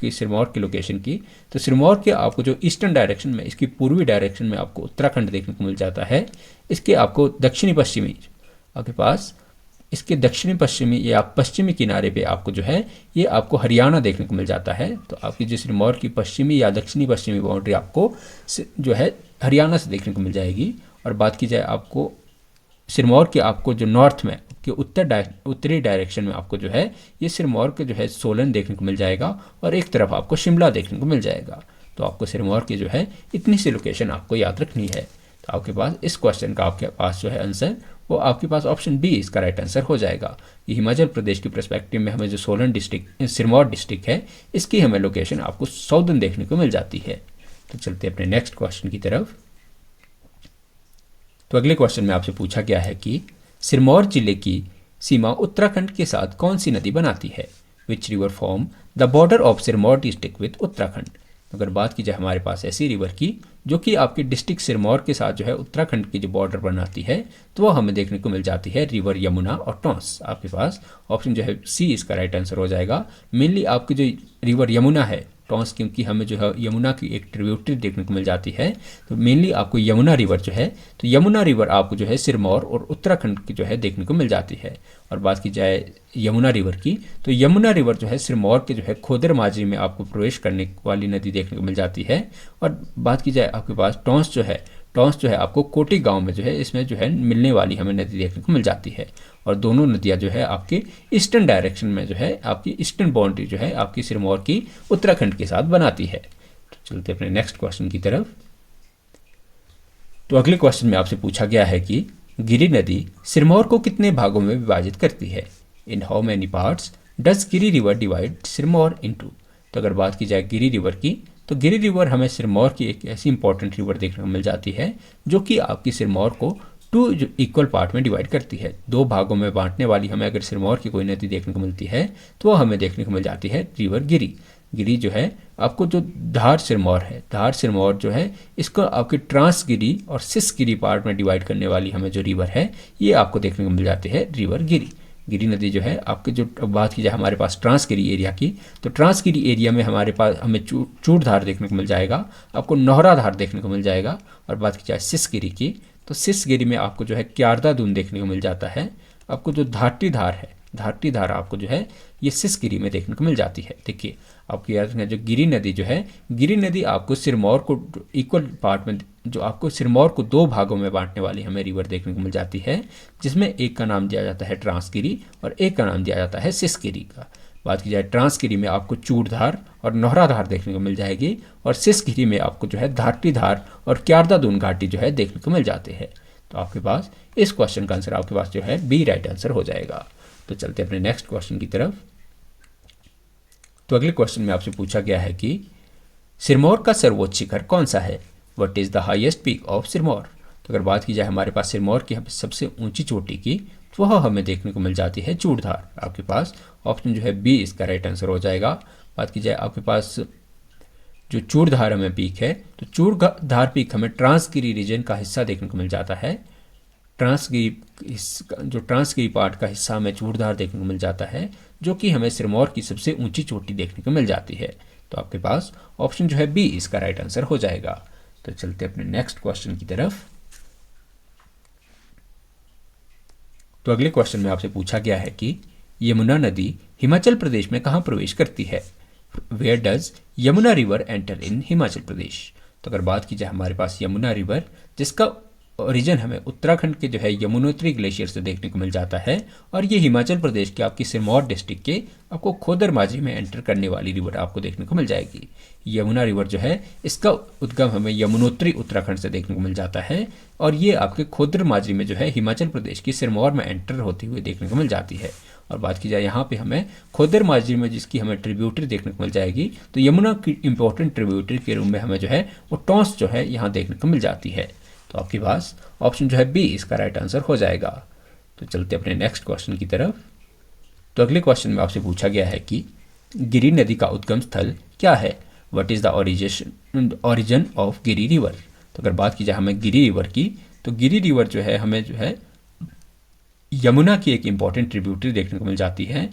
सिरमौर की लोकेशन की, तो सिरमौर के आपको जो ईस्टर्न डायरेक्शन में इसकी पूर्वी डायरेक्शन में आपको उत्तराखंड देखने को मिल जाता है। इसके आपको दक्षिणी पश्चिमी आपके पास इसके दक्षिणी पश्चिमी या पश्चिमी किनारे पे आपको जो है ये आपको हरियाणा देखने को मिल जाता है। तो आपकी जो सिरमौर की पश्चिमी या दक्षिणी पश्चिमी बाउंड्री आपको जो है हरियाणा से देखने को मिल जाएगी। और बात की जाए आपको सिरमौर के आपको जो नॉर्थ में कि उत्तरी डायरेक्शन में आपको जो है ये सिरमौर के जो है सोलन देखने को मिल जाएगा और एक तरफ आपको शिमला देखने को मिल जाएगा। तो आपको सिरमौर की जो है इतनी सी लोकेशन आपको याद रखनी है। तो आपके पास इस क्वेश्चन का आपके पास जो है आंसर वो आपके पास ऑप्शन बी इसका राइट आंसर हो जाएगा। ये हिमाचल प्रदेश की पर्सपेक्टिव में हमें जो सोलन डिस्ट्रिक्ट सिरमौर डिस्ट्रिक्ट है इसकी हमें लोकेशन आपको साउदर्न देखने को मिल जाती है। तो चलते अपने नेक्स्ट क्वेश्चन की तरफ। तो अगले क्वेश्चन में आपसे पूछा गया है कि सिरमौर जिले की सीमा उत्तराखंड के साथ कौन सी नदी बनाती है? Which river form the border of Sirmaur district with Uttarakhand? अगर बात की जाए हमारे पास ऐसी रिवर की जो कि आपके डिस्ट्रिक्ट सिरमौर के साथ जो है उत्तराखंड की जो बॉर्डर बनाती है, तो वो हमें देखने को मिल जाती है रिवर यमुना और टॉन्स। आपके पास ऑप्शन जो है सी इसका राइट आंसर हो जाएगा। मेनली आपकी जो रिवर यमुना है, टॉन्स क्योंकि हमें जो है यमुना की एक ट्रिब्यूटरी देखने को मिल जाती है, तो मेनली आपको यमुना रिवर जो है, तो यमुना रिवर आपको जो है सिरमौर और उत्तराखंड की जो है देखने को मिल जाती है। और बात की जाए यमुना रिवर की, तो यमुना रिवर जो है सिरमौर के जो है खोदर माजरी में आपको प्रवेश करने वाली नदी देखने को मिल जाती है। और बात की जाए आपके पास टॉन्स जो है आपको कोटी गांव में जो है इसमें जो है मिलने वाली हमें नदी देखने को मिल जाती है। और दोनों नदियां जो है आपके ईस्टर्न डायरेक्शन में जो है आपकी ईस्टर्न बाउंड्री जो है आपकी सिरमौर की उत्तराखंड के साथ बनाती है। तो चलते अपने नेक्स्ट क्वेश्चन की तरफ। तो अगले क्वेश्चन में आपसे पूछा गया है कि गिरि नदी सिरमौर को कितने भागों में विभाजित करती है? In how many parts does Giri river divide Sirmaur into? तो अगर बात की जाए गिरि रिवर की, तो गिरि रिवर हमें सिरमौर की एक ऐसी इंपॉर्टेंट रिवर देखने को मिल जाती है जो कि आपकी सिरमौर को 2 इक्वल पार्ट में डिवाइड करती है। 2 भागों में बांटने वाली हमें अगर सिरमौर की कोई नदी देखने को मिलती है तो वह हमें देखने को मिल जाती है रिवर गिरि। गिरि जो है आपको जो धार सिरमौर है, धार सिरमौर जो है इसको आपके ट्रांसगिरी और सिसगिरी पार्ट में डिवाइड करने वाली हमें जो रिवर है ये आपको देखने को मिल जाती है रिवर गिरि। गिरि नदी जो है आपके जो बात की जाए हमारे पास ट्रांसगिरी एरिया की, तो ट्रांसगिरी एरिया में हमारे पास हमें चूड़धार देखने को मिल जाएगा, आपको नौहरा धार देखने को मिल जाएगा। और बात की जाए सिसगिरी की, तो सिसगिरी में आपको जो है क्यारदा दून देखने को मिल जाता है। आपको जो धाटी धार है, धाटी धार आपको जो है ये सिसगिरी में देखने को मिल जाती है। देखिए आपकी याद रखना, जो गिरि नदी जो है, गिरि नदी आपको सिरमौर को इक्वल पार्ट में, जो आपको सिरमौर को 2 भागों में बांटने वाली हमें रिवर देखने को मिल जाती है, जिसमें एक का नाम दिया जाता है ट्रांसगिरी और एक का नाम दिया जाता है सिसगिरी का। बात की जाए ट्रांसगिरी में आपको चूड़धार और नौहरा धार देखने को मिल जाएगी, और सिसगिरी में आपको जो है धाटी धार और क्यारदा दून घाटी जो है देखने को मिल जाते हैं। तो आपके पास इस क्वेश्चन का आंसर आपके पास जो है बी राइट आंसर हो जाएगा। तो चलते अपने नेक्स्ट क्वेश्चन की तरफ। तो अगले क्वेश्चन में आपसे पूछा गया है कि सिरमौर का सर्वोच्च शिखर कौन सा है? What is the highest peak of Sirmaur? तो अगर बात की जाए हमारे पास सिरमौर की सबसे ऊंची चोटी की, तो वह हमें देखने को मिल जाती है चूड़धार। आपके पास ऑप्शन जो है बी इसका राइट आंसर हो जाएगा। बात की जाए आपके पास जो चूड़धार हमें पीक है, तो चूड़धार पीक हमें ट्रांसगिरी रीजन का हिस्सा देखने को मिल जाता है। ट्रांसगिरी पार्ट का हिस्सा हमें चूड़धार देखने को मिल जाता है, जो कि हमें सिरमौर की सबसे ऊंची चोटी देखने को मिल जाती है। तो आपके पास ऑप्शन जो है बी इसका राइट आंसर हो जाएगा। तो चलते अपने नेक्स्ट क्वेश्चन की तरफ। तो अगले क्वेश्चन में आपसे पूछा गया है कि यमुना नदी हिमाचल प्रदेश में कहाँ प्रवेश करती है? Where does Yamuna river enter in Himachal Pradesh? तो अगर बात की जाए हमारे पास यमुना रिवर, जिसका ओरिजिन हमें उत्तराखंड के जो है यमुनोत्री ग्लेशियर से देखने को मिल जाता है, और ये हिमाचल प्रदेश के आपकी सिरमौर डिस्ट्रिक्ट के आपको खोदर माजरी में एंटर करने वाली रिवर आपको देखने को मिल जाएगी। यमुना रिवर जो है इसका उद्गम हमें यमुनोत्री उत्तराखंड से देखने को मिल जाता है, और ये आपके खोदर माजरी में जो है हिमाचल प्रदेश की सिरमौर में एंटर होती हुई देखने को मिल जाती है। और बात की जाए यहाँ पे हमें खोदर माजरी में जिसकी हमें ट्रिब्यूटरी देखने को मिल जाएगी, तो यमुना की इंपॉर्टेंट ट्रिब्यूटरी के रूप में हमें जो है वो टॉन्स जो है यहाँ देखने को मिल जाती है। तो आपके पास ऑप्शन जो है बी इसका राइट आंसर हो जाएगा। तो चलते अपने नेक्स्ट क्वेश्चन की तरफ। तो अगले क्वेश्चन में आपसे पूछा गया है कि गिरि नदी का उद्गम स्थल क्या है? What is the origin of Giri river? तो अगर बात की जाए हमें गिरि रिवर की, तो गिरि रिवर जो है हमें जो है यमुना की एक इंपॉर्टेंट ट्रिब्यूटरी देखने को मिल जाती है,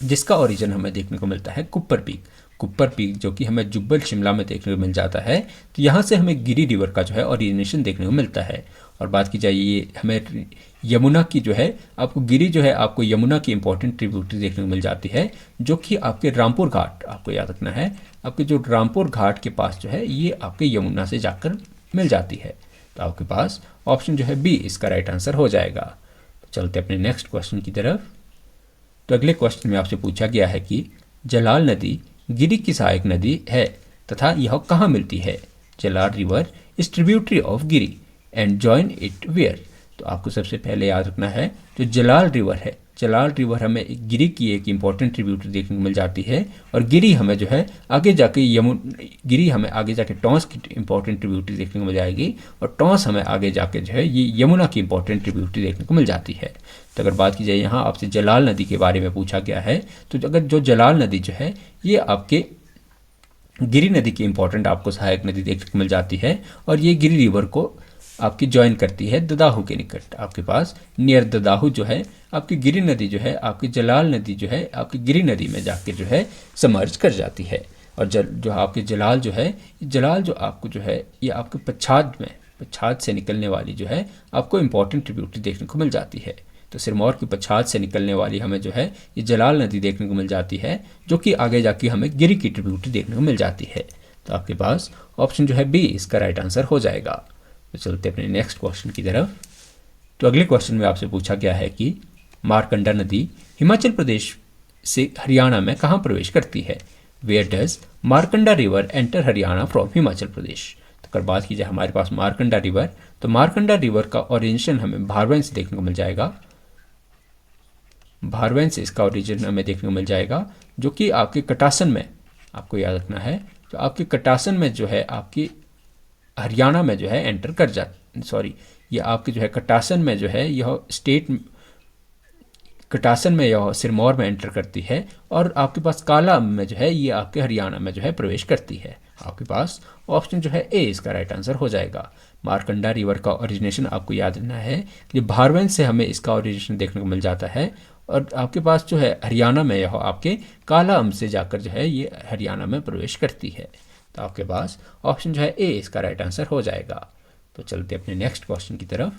जिसका ओरिजिन हमें देखने को मिलता है कुप्पर पीक। कुप्पर पीक जो कि हमें जुब्बल शिमला में देखने को मिल जाता है, तो यहाँ से हमें गिरि रिवर का जो है ओरिजिनेशन देखने को मिलता है। और बात की जाए ये हमें यमुना की जो है आपको गिरि जो है आपको यमुना की इंपॉर्टेंट ट्रिब्यूटरी देखने को मिल जाती है, जो कि आपके रामपुर घाट, आपको याद रखना है, आपके जो रामपुर घाट के पास जो है ये आपके यमुना से जाकर मिल जाती है। तो आपके पास ऑप्शन जो है बी इसका राइट आंसर हो जाएगा। तो चलते अपने नेक्स्ट क्वेश्चन की तरफ। तो अगले क्वेश्चन में आपसे पूछा गया है कि जलाल नदी गिरि की सहायक नदी है तथा यह कहाँ मिलती है? Jalal river is tributary of Giri and join it where? तो आपको सबसे पहले याद रखना है जो जलाल रिवर है जलाल रिवर हमें एक गिरी की एक इंपॉर्टेंट ट्रिब्यूटरी देखने को मिल जाती है, और गिरी हमें जो है आगे जाके गिरी हमें आगे जाके टॉन्स की इंपॉर्टेंट ट्रिब्यूटरी देखने को मिल जाएगी, और टॉन्स हमें आगे जाके जो है ये यमुना की इंपॉर्टेंट ट्रिब्यूटरी देखने को मिल जाती है। तो अगर बात की जाए यहाँ आपसे जलाल नदी के बारे में पूछा गया है, तो अगर जो जलाल नदी जो है ये आपके गिरी नदी की इंपॉर्टेंट आपको सहायक नदी देखने को मिल जाती है, और ये गिरी रिवर को आपकी ज्वाइन करती है ददाहू के निकट। आपके पास नियर ददाहू जो है आपकी गिरी नदी जो है आपकी जलाल नदी जो है आपकी गिरी नदी में जाके जो है समर्ज कर जाती है। और जो आपकी जलाल जो है, जलाल जो आपको जो है ये आपके पच्छाद से निकलने वाली जो है आपको इंपॉर्टेंट ट्रिब्यूटरी देखने को मिल जाती है। तो सिरमौर की पच्छाद से निकलने वाली हमें जो है ये जलाल नदी देखने को मिल जाती है, जो कि आगे जाके हमें गिरी की ट्रिब्यूटरी देखने को मिल जाती है। तो आपके पास ऑप्शन जो है बी इसका राइट आंसर हो जाएगा। तो चलते अपने नेक्स्ट क्वेश्चन की तरफ। तो अगले क्वेश्चन में आपसे पूछा गया है कि मारकंडा नदी हिमाचल प्रदेश से हरियाणा में कहाँ प्रवेश करती है? Where does Markanda river enter Haryana from Himachal Pradesh? तो अगर बात की जाए हमारे पास मारकंडा रिवर, तो मारकंडा रिवर का ओरिजिन हमें भारवेन से देखने को मिल जाएगा। भारवेन से इसका ओरिजिन हमें देखने को मिल जाएगा, जो कि आपके कटासन में, आपको याद रखना है, तो आपके कटासन में जो है आपकी हरियाणा में जो है एंटर कर ये आपके जो है कटासन में जो है यह स्टेट कटासन में यह सिरमौर में एंटर करती है, और आपके पास काला में जो है ये आपके हरियाणा में जो है प्रवेश करती है। आपके पास ऑप्शन जो है ए इसका राइट आंसर हो जाएगा। मारकंडा रिवर का ओरिजिनेशन आपको याद रखना है कि भारवेन से हमें इसका ओरिजिनेशन देखने को मिल जाता है, और आपके पास जो है हरियाणा में यह आपके काला से जाकर जो है ये हरियाणा में प्रवेश करती है। तो आपके पास ऑप्शन जो है ए इसका राइट आंसर हो जाएगा। तो चलते अपने नेक्स्ट क्वेश्चन की तरफ।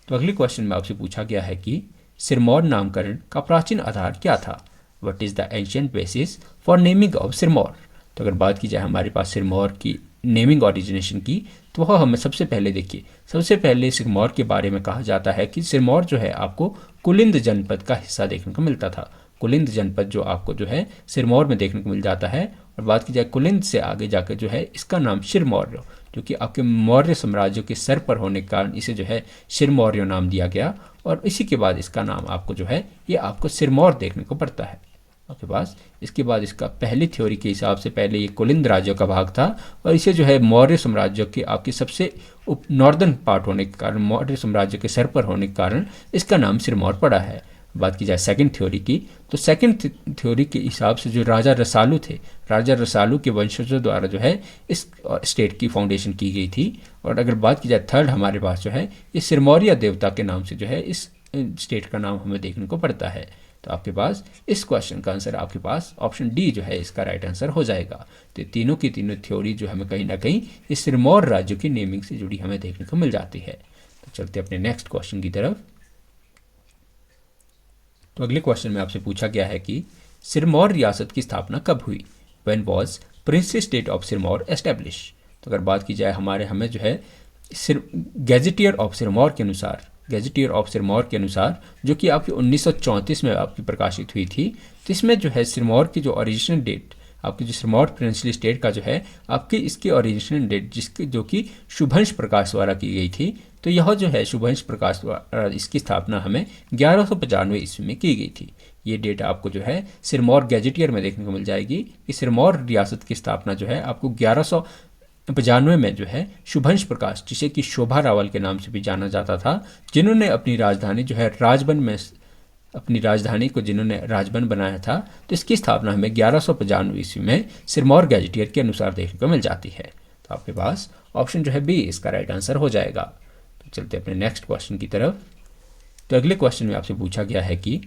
तो अगले क्वेश्चन में आपसे पूछा गया है कि सिरमौर नामकरण का प्राचीन आधार क्या था? What is the ancient basis for naming of Sirmaur? तो अगर बात की जाए हमारे पास सिरमौर की नेमिंग ओरिजिनेशन की, तो वह हमें सबसे पहले सिरमौर के बारे में कहा जाता है कि सिरमौर जो है आपको कुलिंद जनपद का हिस्सा देखने को मिलता था। कुलिंद जनपद जो आपको जो है सिरमौर में देखने को मिल जाता है। और बात की जाए कुलिंद से आगे जाकर जो है इसका नाम शिरमौर्य, जो कि आपके मौर्य साम्राज्य के सर पर होने के कारण इसे जो है शिरमौर्य नाम दिया गया, और इसी के बाद इसका नाम आपको जो है ये आपको सिरमौर देखने को पड़ता है आपके पास। इसके बाद इसका पहली थ्योरी के हिसाब से पहले ये कुलिंद राज्यों का भाग था, और इसे जो है मौर्य साम्राज्य के आपके सबसे नॉर्दर्न पार्ट होने के कारण, मौर्य साम्राज्य के सर पर होने के कारण इसका नाम सिरमौर पड़ा है। बात की जाए सेकंड थ्योरी की, तो सेकंड थ्योरी के हिसाब से जो राजा रसालू थे, राजा रसालू के वंशजों द्वारा जो है इस स्टेट की फाउंडेशन की गई थी। और अगर बात की जाए थर्ड हमारे पास जो है ये सिरमौरिया देवता के नाम से जो है इस स्टेट का नाम हमें देखने को पड़ता है। तो आपके पास इस क्वेश्चन का आंसर आपके पास ऑप्शन डी जो है इसका राइट आंसर हो जाएगा। तो तीनों की तीनों थ्योरी जो हमें कहीं ना कहीं इस सिरमौर राज्य की नेमिंग से जुड़ी हमें देखने को मिल जाती है। तो चलते अपने नेक्स्ट क्वेश्चन की तरफ। तो अगले क्वेश्चन में आपसे पूछा गया है कि सिरमौर रियासत की स्थापना कब हुई? When was princely state of Sirmaur establish? तो अगर बात की जाए हमें जो है गैजेटियर ऑफ सिरमौर के अनुसार जो कि आपकी 1934 में आपकी प्रकाशित हुई थी, तो इसमें जो है सिरमौर की जो ओरिजिनल डेट आपकी जो सिरमौर प्रिंसली स्टेट का जो है आपकी इसकी ओरिजिनल डेट जो कि शुभंश प्रकाश द्वारा की गई थी, तो यह जो है शुभंश प्रकाश द्वारा इसकी स्थापना हमें 1195 ईस्वी में की गई थी। ये डेट आपको जो है सिरमौर गैजेटियर में देखने को मिल जाएगी कि सिरमौर रियासत की स्थापना जो है आपको 1195 में जो है शुभंश प्रकाश, जिसे कि शोभा रावल के नाम से भी जाना जाता था, जिन्होंने अपनी राजधानी जो है राजबन बनाया था, तो इसकी स्थापना हमें 1195 ईस्वी में सिरमौर गैजेटियर के अनुसार देखने को मिल जाती है। तो आपके पास ऑप्शन जो है बी इसका राइट आंसर हो जाएगा। तो चलते अपने नेक्स्ट क्वेश्चन की तरफ। तो अगले क्वेश्चन में आपसे पूछा गया है कि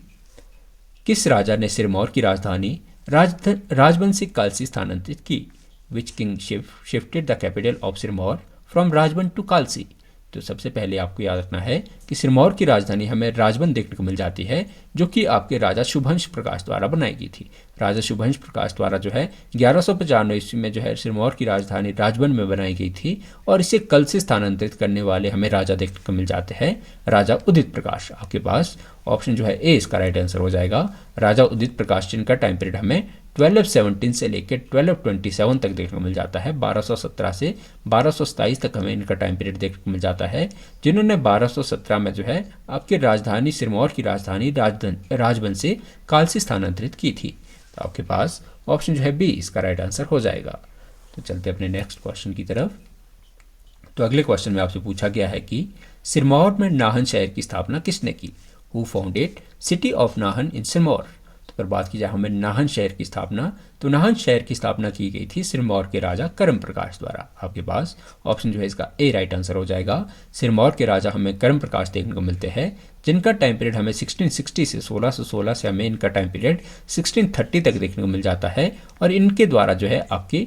किस राजा ने सिरमौर की राजधानी राजबन से कालसी स्थानांतरित की? Which king shifted the capital of Sirmaur from Rajban to Kalsi? तो सबसे पहले आपको याद रखना है कि सिरमौर की राजधानी हमें राजबन देखने को मिल जाती है, जो कि आपके राजा शुभंश प्रकाश द्वारा बनाई गई थी। राजा शुभंश प्रकाश द्वारा जो है 1195 ईस्वी में जो है सिरमौर की राजधानी राजबन में बनाई गई थी, और इसे कल से स्थानांतरित करने वाले हमें राजा देखने को मिल जाते हैं राजा उदित प्रकाश। आपके पास ऑप्शन जो है ए इसका राइट आंसर हो जाएगा। राजा उदित प्रकाश जिनका टाइम पीरियड हमें 1217 से लेकर 1227 तक देखने को मिल जाता है। 1217 से 1227 तक हमें इनका टाइम पीरियड देखने को मिल जाता है, जिन्होंने 1217 में जो है आपकी राजधानी सिरमौर की राजधानी राजबन से कालसी स्थानांतरित की थी। तो आपके पास ऑप्शन जो है बी इसका राइट आंसर हो जाएगा। तो चलते अपने नेक्स्ट क्वेश्चन की तरफ। तो अगले क्वेश्चन में आपसे पूछा गया है कि सिरमौर में नाहन शहर की स्थापना किसने की? Who founded city of Nahan in Sirmaur? तो अगर बात की जाए हमें नाहन शहर की स्थापना, तो नाहन शहर की स्थापना की गई थी सिरमौर के राजा करम प्रकाश द्वारा। आपके पास ऑप्शन जो है इसका ए राइट आंसर हो जाएगा। सिरमौर के राजा हमें करम प्रकाश देखने को मिलते हैं, जिनका टाइम पीरियड हमें 1660 से 1616 से हमें इनका टाइम पीरियड 1630 तक देखने को मिल जाता है, और इनके द्वारा जो है आपकी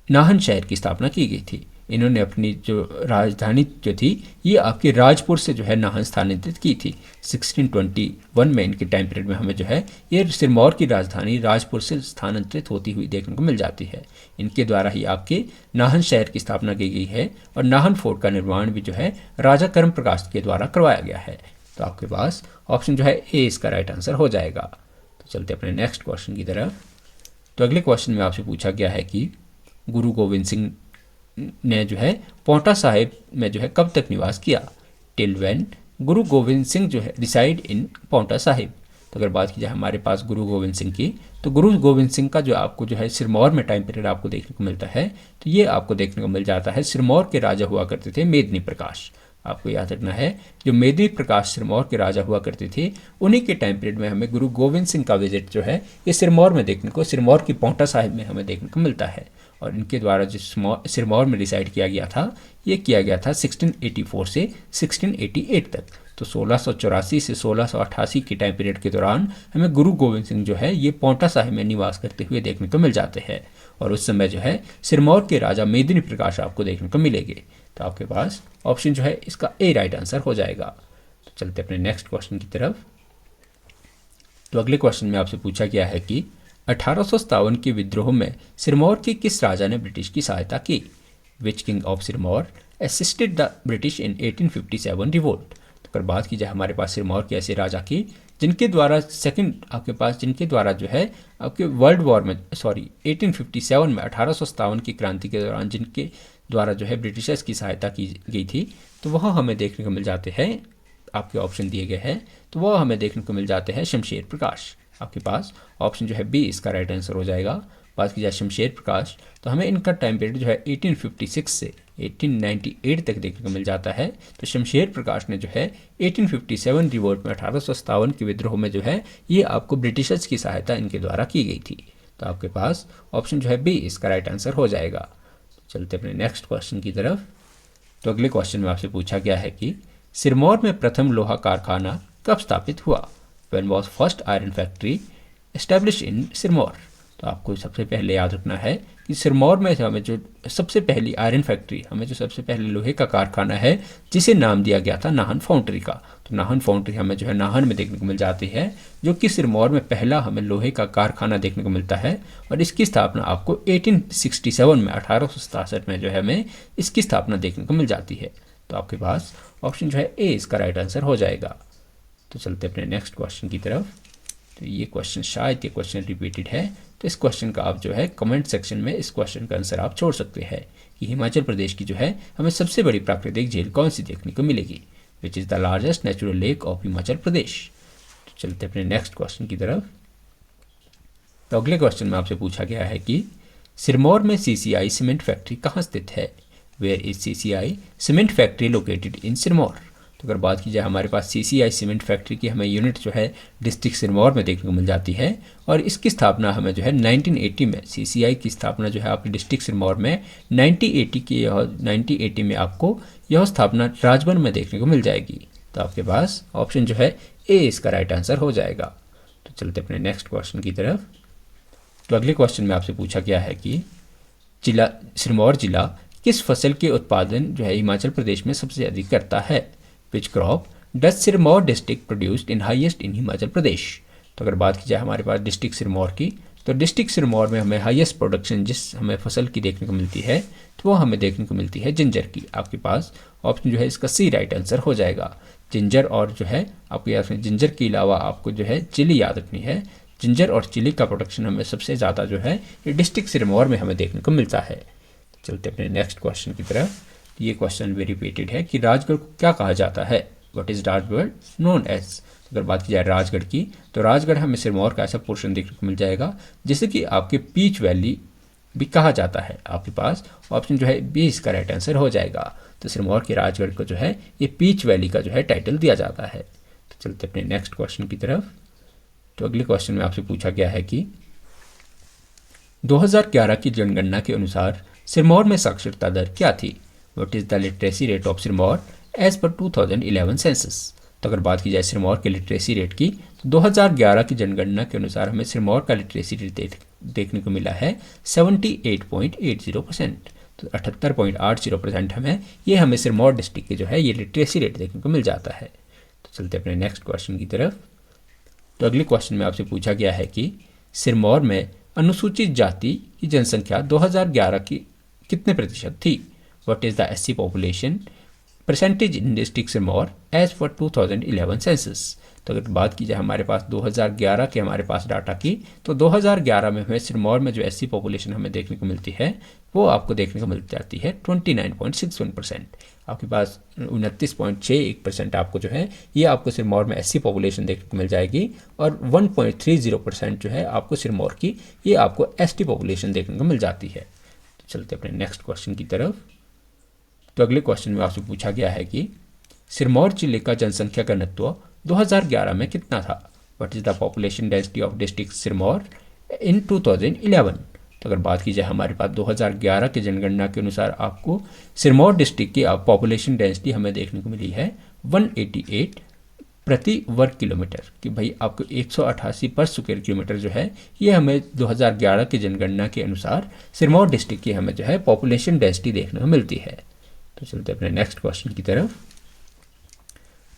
नाहन शहर की स्थापना की गई थी। इन्होंने अपनी जो राजधानी जो थी ये आपके राजपुर से जो है नाहन स्थानांतरित की थी। 1621 में इनके टाइम पीरियड में हमें जो है ये सिरमौर की राजधानी राजपुर से स्थानांतरित होती हुई देखने को मिल जाती है। इनके द्वारा ही आपके नाहन शहर की स्थापना की गई है, और नाहन फोर्ट का निर्माण भी जो है राजा करम प्रकाश के द्वारा करवाया गया है। तो आपके पास ऑप्शन जो है ए इसका राइट आंसर हो जाएगा। तो चलते अपने नेक्स्ट क्वेश्चन की तरफ। तो अगले क्वेश्चन में आपसे पूछा गया है कि गुरु गोविंद सिंह ने जो है पौंटा साहिब में जो है कब तक निवास किया? टिल व्हेन गुरु गोविंद सिंह जो है रिसाइड इन पौंटा साहिब? तो अगर बात की जाए हमारे पास गुरु गोविंद सिंह की, तो गुरु गोविंद सिंह का जो आपको जो है सिरमौर में टाइम पीरियड आपको देखने को मिलता है, तो ये आपको देखने को मिल जाता है सिरमौर के राजा हुआ करते थे मेदिनी प्रकाश। आपको याद रखना है जो मेदिनी प्रकाश सिरमौर के राजा हुआ करते थे, उन्हीं के टाइम पीरियड में हमें गुरु गोविंद सिंह का विजिट जो है ये सिरमौर में देखने को, सिरमौर की पौंटा साहिब में हमें देखने को मिलता है। और इनके द्वारा जो सिरमौर में डिसाइड किया गया था, ये किया गया था 1684 से 1688 तक। तो 1684 से 1688 के टाइम पीरियड के दौरान हमें गुरु गोविंद सिंह जो है ये पौंटा साहिब में निवास करते हुए देखने को मिल जाते हैं, और उस समय जो है सिरमौर के राजा मेदिनी प्रकाश आपको देखने को मिलेंगे। तो आपके पास ऑप्शन जो है इसका ए राइट आंसर हो जाएगा। तो चलते अपने नेक्स्ट क्वेश्चन की तरफ। तो अगले क्वेश्चन में आपसे पूछा गया है कि 1857 के विद्रोह में सिरमौर के किस राजा ने ब्रिटिश की सहायता की? Which king of Sirmaur assisted the British in 1857 revolt? तो अगर बात की जाए हमारे पास सिरमौर के ऐसे राजा की जिनके द्वारा जिनके द्वारा जो है आपके वर्ल्ड वॉर में 1857 में 1857 की क्रांति के दौरान जिनके द्वारा जो है ब्रिटिशर्स की सहायता की गई थी, तो वह हमें देखने को मिल जाते हैं, आपके ऑप्शन दिए गए हैं, तो वह हमें देखने को मिल जाते हैं शमशेर प्रकाश। आपके पास ऑप्शन जो है बी इसका राइट आंसर हो जाएगा। बात की जाए शमशेर प्रकाश, तो हमें इनका टाइम पीरियड जो है 1856 से 1898 तक देखने को मिल जाता है। तो शमशेर प्रकाश ने जो है 1857 रिवोल्ट में 1857 के विद्रोह में जो है ये आपको ब्रिटिशर्स की सहायता इनके द्वारा की गई थी। तो आपके पास ऑप्शन जो है बी इसका राइट आंसर हो जाएगा। चलते अपने नेक्स्ट क्वेश्चन की तरफ। तो अगले क्वेश्चन में आपसे पूछा गया है कि सिरमौर में प्रथम लोहा कारखाना कब स्थापित हुआ? When was first iron factory established in Sirmaur? तो आपको सबसे पहले याद रखना है कि सिरमौर में हमें जो सबसे पहली आयरन फैक्ट्री, हमें जो सबसे पहले लोहे का कारखाना है जिसे नाम दिया गया था नाहन फाउंड्री का, तो नाहन फाउंड्री हमें जो है नाहन में देखने को मिल जाती है, जो कि सिरमौर में पहला हमें लोहे का कारखाना देखने को मिलता है। और इसकी स्थापना आपको 1867 में 1867 में जो है हमें इसकी स्थापना देखने को मिल जाती है। तो आपके पास ऑप्शन जो है ए इसका राइट आंसर हो जाएगा। तो चलते अपने नेक्स्ट क्वेश्चन की तरफ। तो ये क्वेश्चन शायद ये क्वेश्चन रिपीटेड है, तो इस क्वेश्चन का आप जो है कमेंट सेक्शन में इस क्वेश्चन का आंसर आप छोड़ सकते हैं कि हिमाचल प्रदेश की जो है हमें सबसे बड़ी प्राकृतिक झील कौन सी देखने को मिलेगी, which is the largest natural lake of Himachal Pradesh. तो चलते अपने नेक्स्ट क्वेश्चन की तरफ। तो अगले क्वेश्चन में आपसे पूछा गया है कि सिरमौर में CCI सीमेंट फैक्ट्री कहाँ स्थित है? Where is CCI cement factory located in Sirmaur? तो अगर बात की जाए हमारे पास CCI सीमेंट फैक्ट्री की हमें यूनिट जो है डिस्ट्रिक्ट सिरमौर में देखने को मिल जाती है, और इसकी स्थापना हमें जो है 1980 में CCI की स्थापना जो है आपके डिस्ट्रिक्ट सिरमौर में 1980 में आपको यह स्थापना राजबन में देखने को मिल जाएगी। तो आपके पास ऑप्शन जो है ए इसका राइट आंसर हो जाएगा। तो चलते अपने नेक्स्ट क्वेश्चन की तरफ। तो अगले क्वेश्चन में आपसे पूछा गया है कि सिरमौर जिला किस फसल के उत्पादन जो है हिमाचल प्रदेश में सबसे अधिक करता है? Which crop does Sirmaur district produced in highest in Himachal Pradesh? तो अगर बात की जाए हमारे पास डिस्ट्रिक्ट सिरमौर की, तो डिस्ट्रिक्ट सिरमौर में हमें हाईएस्ट प्रोडक्शन जिस हमें फसल की देखने को मिलती है, तो वो हमें देखने को मिलती है जिंजर की। आपके पास ऑप्शन जो है इसका सी राइट आंसर हो जाएगा। जिंजर और जो है आपको याद रखना, जिंजर के अलावा आपको जो है चिली याद रखनी है। जिंजर और चिली का प्रोडक्शन हमें सबसे ज़्यादा जो है ये डिस्ट्रिक्ट सिरमौर में हमें देखने को मिलता है। चलते अपने नेक्स्ट क्वेश्चन की तरफ। ये क्वेश्चन भी रिपीटेड है कि राजगढ़ को क्या कहा जाता है, what is Rajgarh known as. अगर बात की जाए राजगढ़ की, तो राजगढ़ हमें सिरमौर का ऐसा पोर्शन देखने को मिल जाएगा जिसे कि आपके पीच वैली भी कहा जाता है। आपके पास ऑप्शन जो है बी इसका राइट आंसर हो जाएगा। तो सिरमौर के राजगढ़ को जो है ये पीच वैली का जो है टाइटल दिया जाता है। तो चलते अपने नेक्स्ट क्वेश्चन की तरफ। तो अगले क्वेश्चन में आपसे पूछा गया है कि 2011 की जनगणना के अनुसार सिरमौर में साक्षरता दर क्या थी, what is the literacy rate of Sirmaur as per 2011 census. तो अगर बात की जाए सिरमौर के लिटरेसी रेट की, तो 2011 की जनगणना के अनुसार हमें सिरमौर का लिटरेसी रेट देखने को मिला है 78.80%। तो 78.80% हमें सिरमौर डिस्ट्रिक्ट के जो है ये लिटरेसी रेट देखने को मिल जाता है। तो चलते अपने नेक्स्ट क्वेश्चन की तरफ। तो अगले क्वेश्चन में आपसे पूछा गया है कि सिरमौर में अनुसूचित जाति की जनसंख्या 2011 की कितने प्रतिशत थी, what is the SC population percentage in district Sirmaur as for 2011 census. तो अगर बात की जाए हमारे पास 2011 के हमारे पास डाटा की, तो 2011 में हमें सिरमौर में जो एससी पॉपुलेशन हमें देखने को मिलती है वो आपको देखने को मिल जाती है 29.61%। आपके पास 29.61% आपको जो है ये आपको सिरमौर में एससी पॉपुलेशन देखने को मिल जाएगी, और 1.30% जो है आपको सिरमौर की ये आपको एसटी पॉपुलेशन देखने को मिल जाती है। तो चलते अपने नेक्स्ट क्वेश्चन की तरफ। तो अगले क्वेश्चन में आपसे पूछा गया है कि सिरमौर जिले का जनसंख्या घनत्व 2011 में कितना था, what is the population density of district Sirmaur in 2011। तो अगर बात की जाए हमारे पास 2011 की जनगणना के अनुसार आपको सिरमौर डिस्ट्रिक्ट की पॉपुलेशन डेंसिटी हमें देखने को मिली है 188 प्रति वर्ग किलोमीटर, कि भाई आपको 188 पर स्क्वायर किलोमीटर जो है ये हमें 2011 की जनगणना के अनुसार सिरमौर डिस्ट्रिक्ट की हमें जो है पॉपुलेशन डेंसिटी देखने को मिलती है। तो चलते अपने नेक्स्ट क्वेश्चन की तरफ।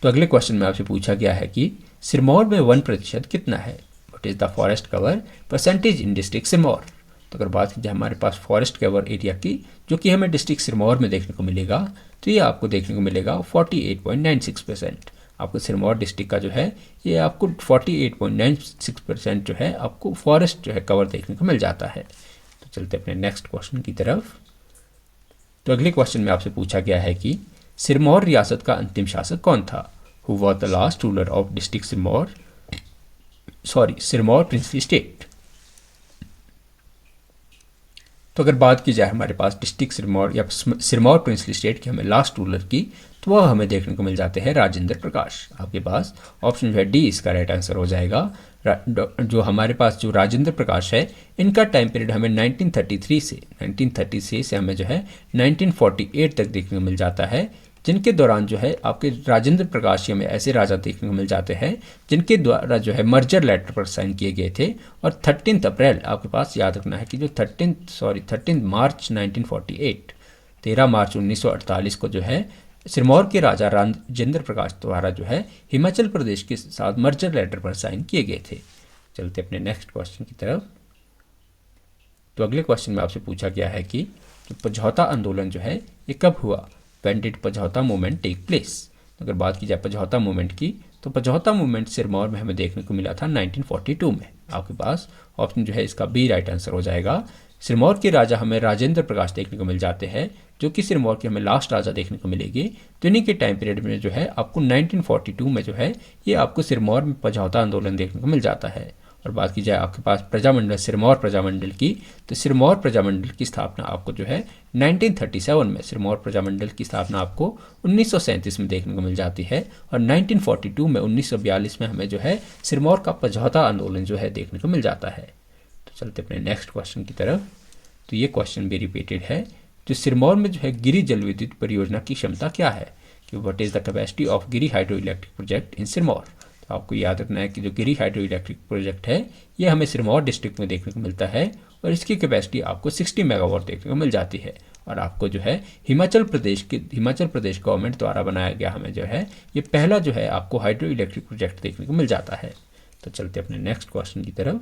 तो अगले क्वेश्चन में आपसे पूछा गया है कि सिरमौर में 1% कितना है, what is the forest cover percentage in district Sirmaur. तो अगर बात की जाए हमारे पास फॉरेस्ट कवर एरिया की जो कि हमें डिस्ट्रिक्ट सिरमौर में देखने को मिलेगा, तो ये आपको देखने को मिलेगा 48.96%। आपको सिरमौर डिस्ट्रिक्ट का जो है ये आपको 48.96% जो है आपको फॉरेस्ट जो है कवर देखने को मिल जाता है। तो चलते अपने नेक्स्ट क्वेश्चन की तरफ। तो अगले क्वेश्चन में आपसे पूछा गया है कि सिरमौर रियासत का अंतिम शासक कौन था, who was the last ruler of district Sirmaur princely state. तो अगर बात की जाए हमारे पास डिस्ट्रिक्ट सिरमौर या सिरमौर प्रिंसली स्टेट की हमें लास्ट रूलर की, तो वह हमें देखने को मिल जाते हैं राजेंद्र प्रकाश। आपके पास ऑप्शन जो है डी इसका राइट आंसर हो जाएगा। जो हमारे पास जो राजेंद्र प्रकाश है इनका टाइम पीरियड हमें 1933 से हमें जो है 1948 तक देखने को मिल जाता है, जिनके दौरान जो है आपके राजेंद्र प्रकाश हमें ऐसे राजा देखने को मिल जाते हैं जिनके द्वारा जो है मर्जर लेटर पर साइन किए गए थे। और 13 अप्रैल आपके पास याद रखना है कि जो 13 मार्च 1948 13 मार्च 1948 को जो है सिरमौर के राजा राजेंद्र प्रकाश द्वारा जो है हिमाचल प्रदेश के साथ मर्जर लेटर पर साइन किए गए थे। चलते अपने नेक्स्ट क्वेश्चन की तरफ। तो अगले क्वेश्चन में आपसे पूछा गया है कि पझौता आंदोलन जो है ये कब हुआ, when did Pajhota movement take place. अगर बात की जाए पझौता मूवमेंट की, तो पझौता मूवमेंट सिरमौर में हमें देखने को मिला था 1942 में। आपके पास ऑप्शन जो है इसका बी राइट आंसर हो जाएगा। सिरमौर के राजा हमें राजेंद्र प्रकाश देखने को मिल जाते हैं, जो कि सिरमौर के हमें लास्ट राजा देखने को मिलेंगे। तो इन्हीं के टाइम पीरियड में जो है आपको 1942 में जो है ये आपको सिरमौर में पझौता आंदोलन देखने को मिल जाता है। और बात की जाए आपके पास प्रजामंडल सिरमौर प्रजामंडल की, तो सिरमौर प्रजामंडल की स्थापना आपको जो है 1937 में सिरमौर प्रजामंडल की स्थापना आपको 1937 में देखने को मिल जाती है। और 1942 में 1942 में हमें जो है सिरमौर का पझौता आंदोलन जो है देखने को मिल जाता है। तो चलते अपने नेक्स्ट क्वेश्चन की तरफ। तो ये क्वेश्चन भी रिपीटेड है, जो सिरमौर में जो है गिरी जल विद्युत परियोजना की क्षमता क्या है, कि what is the capacity of Giri hydro electric project in Sirmaur. तो आपको याद रखना है कि जो गिरी हाइड्रो इलेक्ट्रिक प्रोजेक्ट है ये हमें सिरमौर डिस्ट्रिक्ट में देखने को मिलता है, और इसकी कैपेसिटी आपको 60 मेगावाट देखने को मिल जाती है। और आपको जो है हिमाचल प्रदेश गवर्नमेंट द्वारा बनाया गया हमें जो है ये पहला जो है आपको हाइड्रो इलेक्ट्रिक प्रोजेक्ट देखने को मिल जाता है। तो चलते अपने नेक्स्ट क्वेश्चन की तरफ।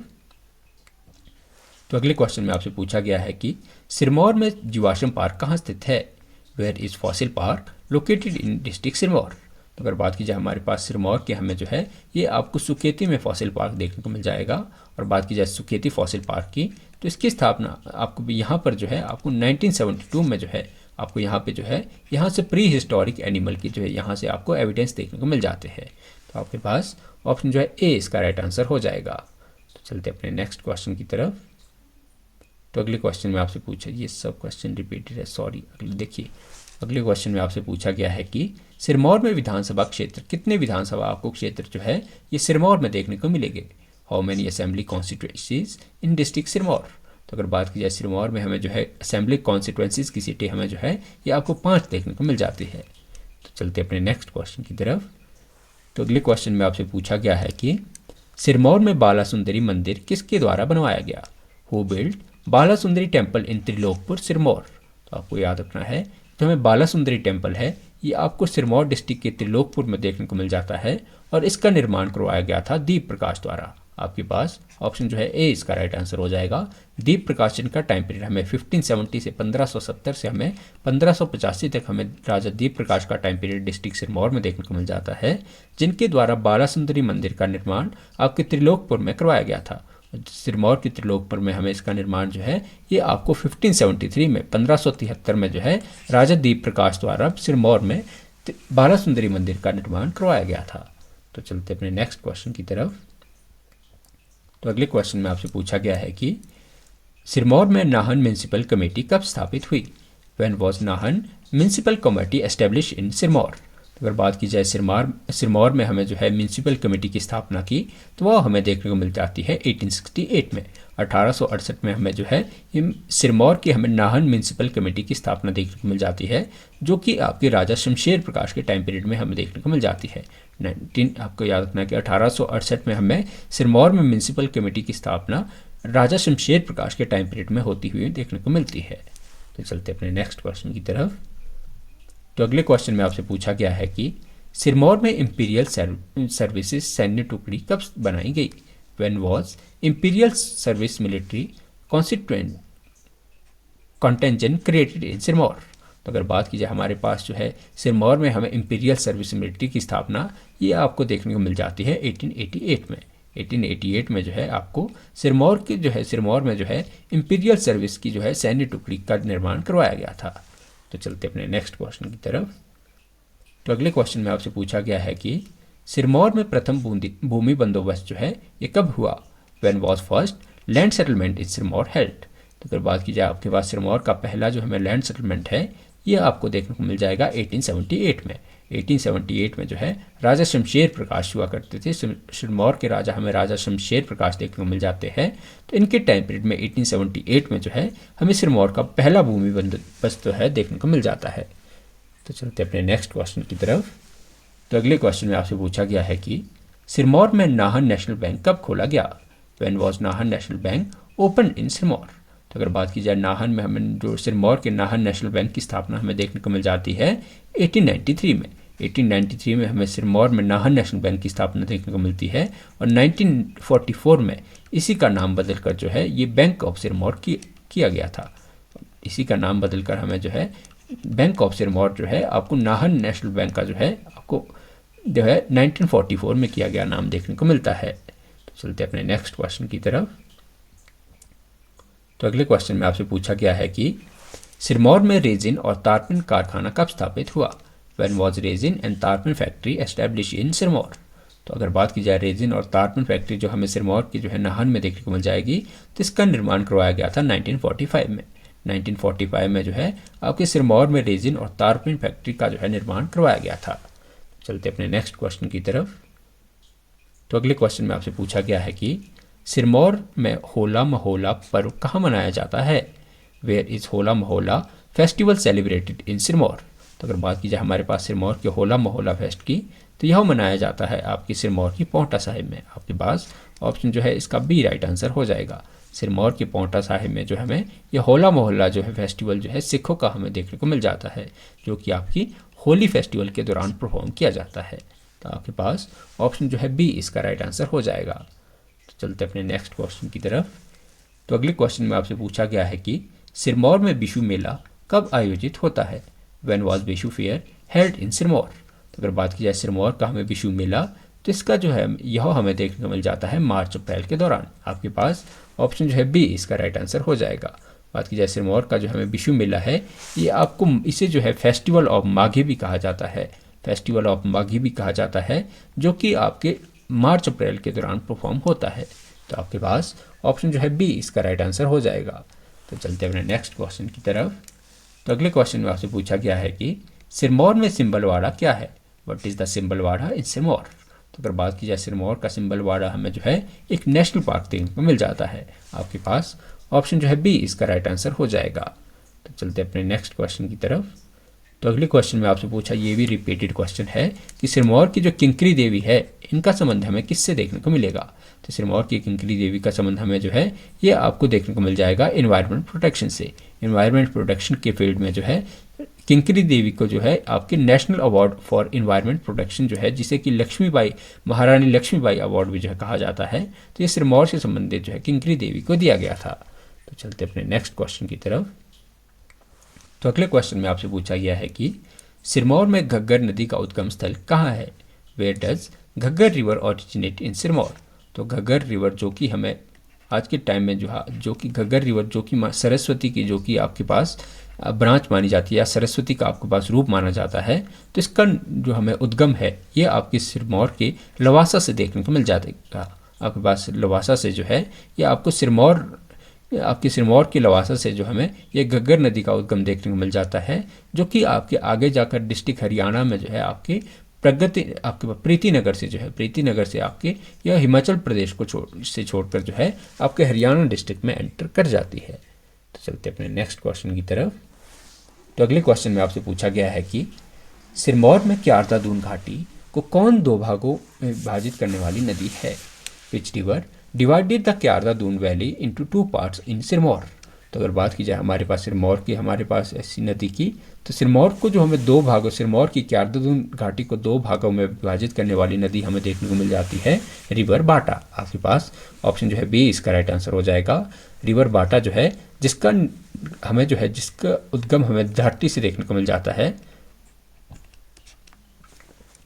तो अगले क्वेश्चन में आपसे पूछा गया है कि सिरमौर में जीवाश्म पार्क कहाँ स्थित है, where is fossil park located in district Sirmaur. तो तो अगर बात की जाए हमारे पास सिरमौर के हमें जो है ये आपको सुकेती में फॉसिल पार्क देखने को मिल जाएगा। और बात की जाए सुकेती फॉसिल पार्क की तो इसकी स्थापना आपको यहाँ पर जो है आपको 1972 में जो है आपको यहाँ पे जो है यहाँ से प्री हिस्टोरिक एनिमल की जो है यहाँ से आपको एविडेंस देखने को मिल जाते हैं। तो आपके पास ऑप्शन जो है ए इसका राइट आंसर हो जाएगा। तो चलते अपने नेक्स्ट क्वेश्चन की तरफ। तो अगले क्वेश्चन में आपसे पूछा, ये सब क्वेश्चन रिपीटेड है, सॉरी। देखिए अगले क्वेश्चन में आपसे पूछा गया है कि सिरमौर में विधानसभा क्षेत्र, कितने विधानसभा आपको क्षेत्र जो है ये सिरमौर में देखने को मिलेंगे। How many assembly constituencies in district Sirmaur. तो अगर बात की जाए सिरमौर में हमें जो है असेंबली कॉन्स्टिट्यूएंसीज की सीटें हमें जो है ये आपको 5 देखने को मिल जाती है। तो चलते अपने नेक्स्ट क्वेश्चन की तरफ। तो अगले क्वेश्चन में आपसे पूछा गया है कि सिरमौर में बाला सुंदरी मंदिर किसके द्वारा बनवाया गया। Who build Bala Sundari temple in Trilokpur Sirmaur. तो आपको याद रखना है जो हमें बाला सुंदरी टेम्पल है ये आपको सिरमौर डिस्ट्रिक्ट के त्रिलोकपुर में देखने को मिल जाता है और इसका निर्माण करवाया गया था दीप प्रकाश द्वारा। आपके पास ऑप्शन जो है ए इसका राइट आंसर हो जाएगा। दीप प्रकाशन का टाइम पीरियड हमें 1570 से 1570 से हमें 1585 तक हमें राजा दीप प्रकाश का टाइम पीरियड डिस्ट्रिक्ट सिरमौर में देखने को मिल जाता है, जिनके द्वारा बाला सुंदरी मंदिर का निर्माण आपके त्रिलोकपुर में करवाया गया था। सिरमौर के त्रिलोकपुर में हमें इसका निर्माण जो है ये आपको 1573 में 1573 में जो है राजा दीप प्रकाश द्वारा सिरमौर में बाला सुंदरी मंदिर का निर्माण करवाया गया था। तो चलते अपने नेक्स्ट क्वेश्चन की तरफ। तो अगले क्वेश्चन में आपसे पूछा गया है कि सिरमौर में नाहन म्यूनिसिपल कमेटी कब स्थापित हुई। When was Nahan municipal committee establish in Sirmaur. अगर बात की जाए सिरमौर में हमें जो है म्यूनिसिपल कमेटी की स्थापना की तो वह हमें देखने को मिल जाती है 1868 में। 1868 में हमें जो है सिरमौर की हमें नाहन म्यूनिसिपल कमेटी की स्थापना देखने को मिल जाती है, जो कि आपके राजा शमशेर प्रकाश के टाइम पीरियड में हमें देखने को मिल जाती है। आपको याद रखना है कि 1868 में हमें सिरमौर में म्यूनिसिपल कमेटी की स्थापना राजा शमशेर प्रकाश के टाइम पीरियड में होती हुई देखने को मिलती है। तो चलते अपने नेक्स्ट क्वेश्चन की तरफ। तो अगले क्वेश्चन में आपसे पूछा गया है कि सिरमौर में इंपीरियल सर्विसेज सैन्य टुकड़ी कब बनाई गई। When was imperial service military contingent created in Sirmaur. तो अगर बात की जाए हमारे पास जो है सिरमौर में हमें इंपीरियल सर्विस मिलिट्री की स्थापना ये आपको देखने को मिल जाती है 1888 में। 1888 में जो है आपको सिरमौर में जो है इंपीरियल सर्विस की जो है सैन्य टुकड़ी का निर्माण करवाया गया था। तो चलते अपने नेक्स्ट क्वेश्चन की तरफ। तो अगले क्वेश्चन में आपसे पूछा गया है कि सिरमौर में प्रथम भूमि बंदोबस्त जो है ये कब हुआ। When was first land settlement in Sirmaur held. तो अगर बात की जाए आपके पास सिरमौर का पहला जो हमें लैंड सेटलमेंट है ये आपको देखने को मिल जाएगा 1878 में। 1878 में जो है राजा शमशेर प्रकाश हुआ करते थे। सिरमौर के राजा हमें राजा शमशेर प्रकाश देखने को मिल जाते हैं। तो इनके टाइम पीरियड में 1878 में जो है हमें सिरमौर का पहला भूमि बंदोबस्त जो है देखने को मिल जाता है। तो चलते अपने नेक्स्ट क्वेश्चन की तरफ। तो अगले क्वेश्चन में आपसे पूछा गया है कि सिरमौर में नाहन नेशनल बैंक कब खोला गया। When was Nahan national bank open in Sirmaur. तो अगर बात की जाए नाहन में हमें जो सिरमौर के नाहन नेशनल बैंक की स्थापना हमें देखने को मिल जाती है 1893 में। 1893 में हमें सिरमौर में नाहन नेशनल बैंक की स्थापना देखने को मिलती है और 1944 में इसी का नाम बदलकर जो है ये बैंक ऑफ सिरमौर किया गया था। इसी का नाम बदलकर हमें जो है बैंक ऑफ सिरमौर जो है आपको नाहन नेशनल बैंक का जो है आपको जो है 1944 में किया गया नाम देखने को मिलता है। तो चलते अपने नेक्स्ट क्वेश्चन की तरफ। तो अगले क्वेश्चन में आपसे पूछा गया है कि सिरमौर में रेजिन और तारपिन कारखाना कब स्थापित हुआ। When was resin and tarpin factory establish in Sirmaur. तो अगर बात की जाए रेजिन और तारपिन फैक्ट्री जो हमें सिरमौर की जो है नाहन में देखने को मिल जाएगी तो इसका निर्माण करवाया गया था 1945 में। 1945 में जो है आपके सिरमौर में रेजिन और तारपिन फैक्ट्री का जो है निर्माण करवाया गया था। चलते अपने नेक्स्ट क्वेश्चन की तरफ। तो अगले क्वेश्चन में आपसे पूछा गया है कि सिरमौर में होला मोहल्ला पर्व कहाँ मनाया जाता है। वेयर इज होला मोहल्ला फेस्टिवल सेलिब्रेटेड इन सिरमौर। तो अगर बात की जाए हमारे पास सिरमौर के होला मोहल्ला फेस्ट की तो यह मनाया जाता है आपकी सिरमौर की पौंटा साहिब में। आपके पास ऑप्शन जो है इसका बी राइट आंसर हो जाएगा। सिरमौर के पौंटा साहिब में जो हमें यह होला मोहल्ला जो है फेस्टिवल जो है सिखों का हमें देखने को मिल जाता है, जो कि आपकी होली फेस्टिवल के दौरान परफॉर्म किया जाता है। तो आपके पास ऑप्शन जो है बी इसका राइट आंसर हो जाएगा। तो चलते अपने नेक्स्ट क्वेश्चन की तरफ। तो अगले क्वेश्चन में आपसे पूछा गया है कि सिरमौर में बिशु मेला कब आयोजित होता है। When was Bishu fair held in Sirmaur. तो अगर बात की जाए सिरमौर का हमें विषु मेला, तो इसका जो है यह हमें देखने को मिल जाता है मार्च अप्रैल के दौरान। आपके पास ऑप्शन जो है बी इसका राइट आंसर हो जाएगा। बात की जाए सिरमौर का जो हमें विषु मेला है, ये आपको इसे जो है फेस्टिवल ऑफ माघी भी कहा जाता है, फेस्टिवल ऑफ माघी भी कहा जाता है, जो कि आपके मार्च अप्रैल के दौरान परफॉर्म होता है। तो आपके पास ऑप्शन जो है बी इसका राइट आंसर हो जाएगा। तो चलते हैं अपने नेक्स्ट क्वेश्चन की तरफ। तो अगले क्वेश्चन में आपसे पूछा गया है कि सिरमौर में सिंबलवाड़ा क्या है, व्हाट इज़ द सिंबलवाड़ा इन सिरमौर। तो अगर बात की जाए सिरमौर का सिंबलवाड़ा हमें जो है एक नेशनल पार्क देखने को मिल जाता है। आपके पास ऑप्शन जो है बी इसका राइट आंसर हो जाएगा। तो चलते अपने नेक्स्ट क्वेश्चन की तरफ। तो अगले क्वेश्चन में आपसे पूछा, ये भी रिपीटेड क्वेश्चन है कि सिरमौर की जो किंकरी देवी है, इनका संबंध हमें किससे देखने को मिलेगा। तो सिरमौर की किंकरी देवी का संबंध हमें जो है ये आपको देखने को मिल जाएगा एनवायरनमेंट प्रोटेक्शन से। एनवायरनमेंट प्रोटेक्शन के फील्ड में जो है किंकरी देवी को जो है आपके national award for environment protection जो है, जिसे कि लक्ष्मीबाई, महारानी लक्ष्मीबाई अवार्ड भी जो है कहा जाता है, तो ये सिरमौर से संबंधित जो है किंकरी देवी को दिया गया था। तो चलते अपने नेक्स्ट क्वेश्चन की तरफ। तो अगले क्वेश्चन में आपसे पूछा गया है कि सिरमौर में घग्गर नदी का उद्गम स्थल कहाँ है, where does Ghaggar river originate in Sirmaur. तो घग्गर रिवर जो कि हमें आज के टाइम में जो कि घग्गर रिवर जो कि सरस्वती की जो कि आपके पास ब्रांच मानी जाती है या सरस्वती का आपके पास रूप माना जाता है, तो इसका जो हमें उद्गम है ये आपके सिरमौर के लवासा से देखने को मिल जाएगा। आपके पास लवासा से जो है ये आपको आपके सिरमौर के लवासा से जो हमें ये घग्गर नदी का उद्गम देखने को मिल जाता है, जो कि आपके आगे जाकर डिस्ट्रिक्ट हरियाणा में जो है आपके आपके प्रीतिनगर से जो है, प्रीतिनगर से आपके यह हिमाचल प्रदेश को छोड़कर जो है आपके हरियाणा डिस्ट्रिक्ट में एंटर कर जाती है। तो चलते अपने नेक्स्ट क्वेश्चन की तरफ। तो अगले क्वेश्चन में आपसे पूछा गया है कि सिरमौर में क्यारदा दून घाटी को कौन दो भागों में विभाजित करने वाली नदी है, which river divided the Kiarda Dun valley into 2 parts in Sirmaur. तो अगर बात की जाए हमारे पास सिरमौर की, हमारे पास ऐसी नदी की, तो सिरमौर को जो हमें 2 भागों, सिरमौर की क्यारदा दून घाटी को 2 भागों में विभाजित करने वाली नदी हमें देखने को मिल जाती है रिवर बाटा। आपके पास ऑप्शन जो है बी इसका राइट आंसर हो जाएगा। रिवर बाटा जो है जिसका उद्गम हमें घाटी से देखने को मिल जाता है,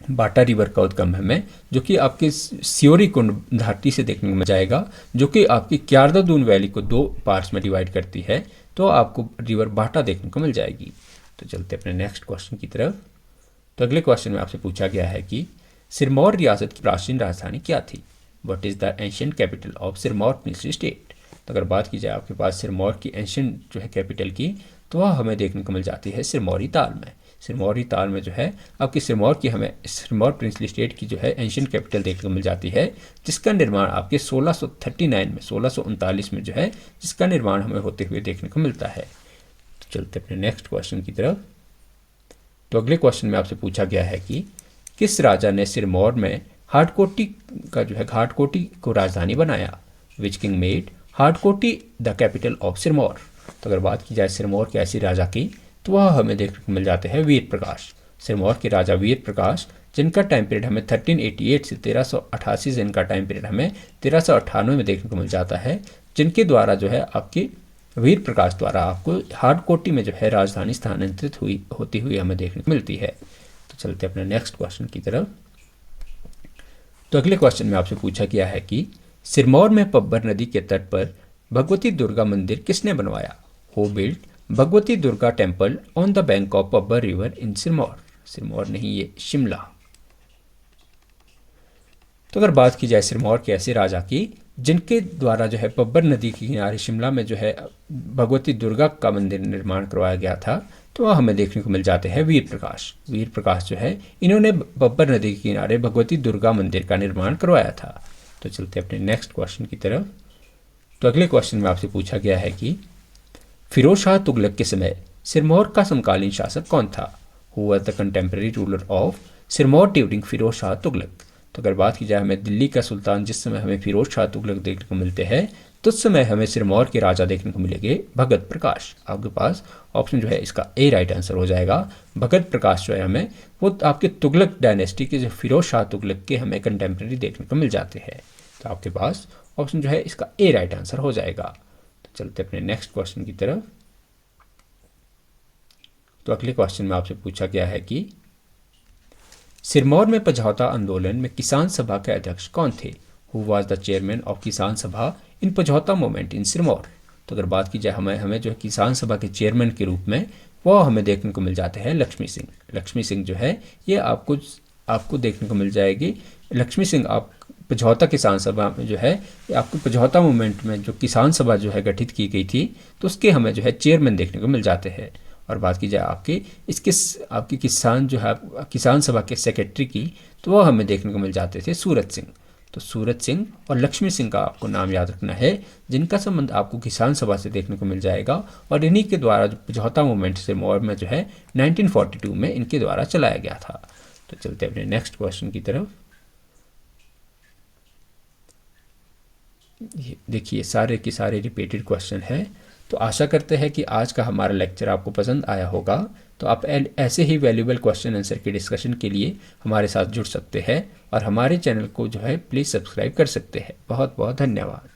बाटा रिवर का उद्गम हमें जो कि आपके सियोरी कुंड घाटी से देखने को मिल जाएगा, जो कि आपकी क्यारदा दून वैली को 2 पार्ट्स में डिवाइड करती है, तो आपको रिवर बाटा देखने को मिल जाएगी। तो चलते अपने नेक्स्ट क्वेश्चन की तरफ। तो अगले क्वेश्चन में आपसे पूछा गया है कि सिरमौर रियासत की प्राचीन राजधानी क्या थी, what is the ancient capital of Sirmaur princely state. तो अगर बात की जाए आपके पास सिरमौर की एंशिएंट जो है कैपिटल की, तो वह हमें देखने को मिल जाती है सिरमौरी ताल में। सिरमौरी ताल में जो है आपकी सिरमौर की हमें सिरमौर प्रिंसली स्टेट की जो है एंशिएंट कैपिटल देखने को मिल जाती है, जिसका निर्माण आपके 1639 में जो है जिसका निर्माण हमें होते हुए देखने को मिलता है। तो चलते अपने नेक्स्ट क्वेश्चन की तरफ। तो अगले क्वेश्चन में आपसे पूछा गया है कि किस राजा ने सिरमौर में हाटकोटी को राजधानी बनाया, which king made Hatkoti the capital of Sirmaur. तो अगर बात की जाए सिरमौर के ऐसी राजा की, तो वह हमें देखने को मिल जाते हैं वीर प्रकाश। सिरमौर के राजा वीर प्रकाश, जिनका टाइम पीरियड हमें 1388 से 1388 से इनका टाइम पीरियड हमें 1398 में देखने को मिल जाता है, जिनके द्वारा जो है आपके वीर प्रकाश द्वारा आपको हाटकोटी में जो है राजधानी स्थानांतरित होती हुई हमें देखने को मिलती है। तो चलते अपने नेक्स्ट क्वेश्चन की तरफ। तो अगले क्वेश्चन में आपसे पूछा गया है कि सिरमौर में पब्बर नदी के तट पर भगवती दुर्गा मंदिर किसने बनवाया, who built Bhagwati Durga temple on the bank of Pabbar river in Sirmaur. Sirmaur नहीं, ये शिमला। तो अगर बात की जाए सिरमौर के ऐसे राजा की जिनके द्वारा जो है पब्बर नदी के किनारे शिमला में जो है भगवती दुर्गा का मंदिर निर्माण करवाया गया था, तो वह हमें देखने को मिल जाते हैं वीर प्रकाश। वीर प्रकाश जो है इन्होंने पब्बर नदी के किनारे भगवती दुर्गा मंदिर का निर्माण करवाया था। तो चलते अपने नेक्स्ट क्वेश्चन की तरफ। तो अगले क्वेश्चन में आपसे पूछा गया है कि फिरोज शाह तुगलक के समय सिरमौर का समकालीन शासक कौन था, who was the contemporary ruler of Sirmaur during Firoz Shah Tughlaq. तो अगर बात की जाए हमें दिल्ली का सुल्तान जिस समय हमें फिरोज शाह तुगलक देखने को मिलते हैं, तो उस समय हमें सिरमौर के राजा देखने को मिलेंगे भगत प्रकाश। आपके पास ऑप्शन जो है इसका ए राइट आंसर हो जाएगा। भगत प्रकाश जो है हमें वो आपके तुगलक डायनेस्टी के जो फिरोज शाह तुगलक के हमें कंटेम्प्रेरी देखने को मिल जाते हैं। तो आपके पास ऑप्शन जो है इसका ए राइट आंसर हो जाएगा। तो चलते अपने नेक्स्ट क्वेश्चन की तरफ। तो अगले क्वेश्चन में आपसे पूछा गया है कि सिरमौर में पझौता आंदोलन में किसान सभा के अध्यक्ष कौन थे? Who was the chairman of किसान सभा इन पझौता मूवमेंट इन सिरमौर? तो अगर बात की जाए हमें जो है किसान सभा के चेयरमैन के रूप में वो हमें देखने को मिल जाते हैं लक्ष्मी सिंह। लक्ष्मी सिंह जो है ये आपको देखने को मिल जाएगी। लक्ष्मी सिंह आप पझौता किसान सभा में जो है आपको पझौता मूवमेंट में जो किसान सभा जो है गठित की गई थी तो उसके हमें जो है चेयरमैन देखने को मिल जाते हैं। और बात की जाए आपकी किसान जो है किसान सभा के सेक्रेटरी की तो वो हमें देखने को मिल जाते थे सूरत सिंह। तो सूरत सिंह और लक्ष्मी सिंह का आपको नाम याद रखना है जिनका संबंध आपको किसान सभा से देखने को मिल जाएगा और इन्हीं के द्वारा जो पझौता मूवमेंट सिरमौर में जो है 1942 में इनके द्वारा चलाया गया था। तो चलते अपने नेक्स्ट क्वेश्चन की तरफ। देखिए सारे के सारे रिपीटेड क्वेश्चन है। तो आशा करते हैं कि आज का हमारा लेक्चर आपको पसंद आया होगा। तो आप ऐसे ही वैल्यूएबल क्वेश्चन आंसर की डिस्कशन के लिए हमारे साथ जुड़ सकते हैं और हमारे चैनल को जो है प्लीज़ सब्सक्राइब कर सकते हैं। बहुत बहुत धन्यवाद।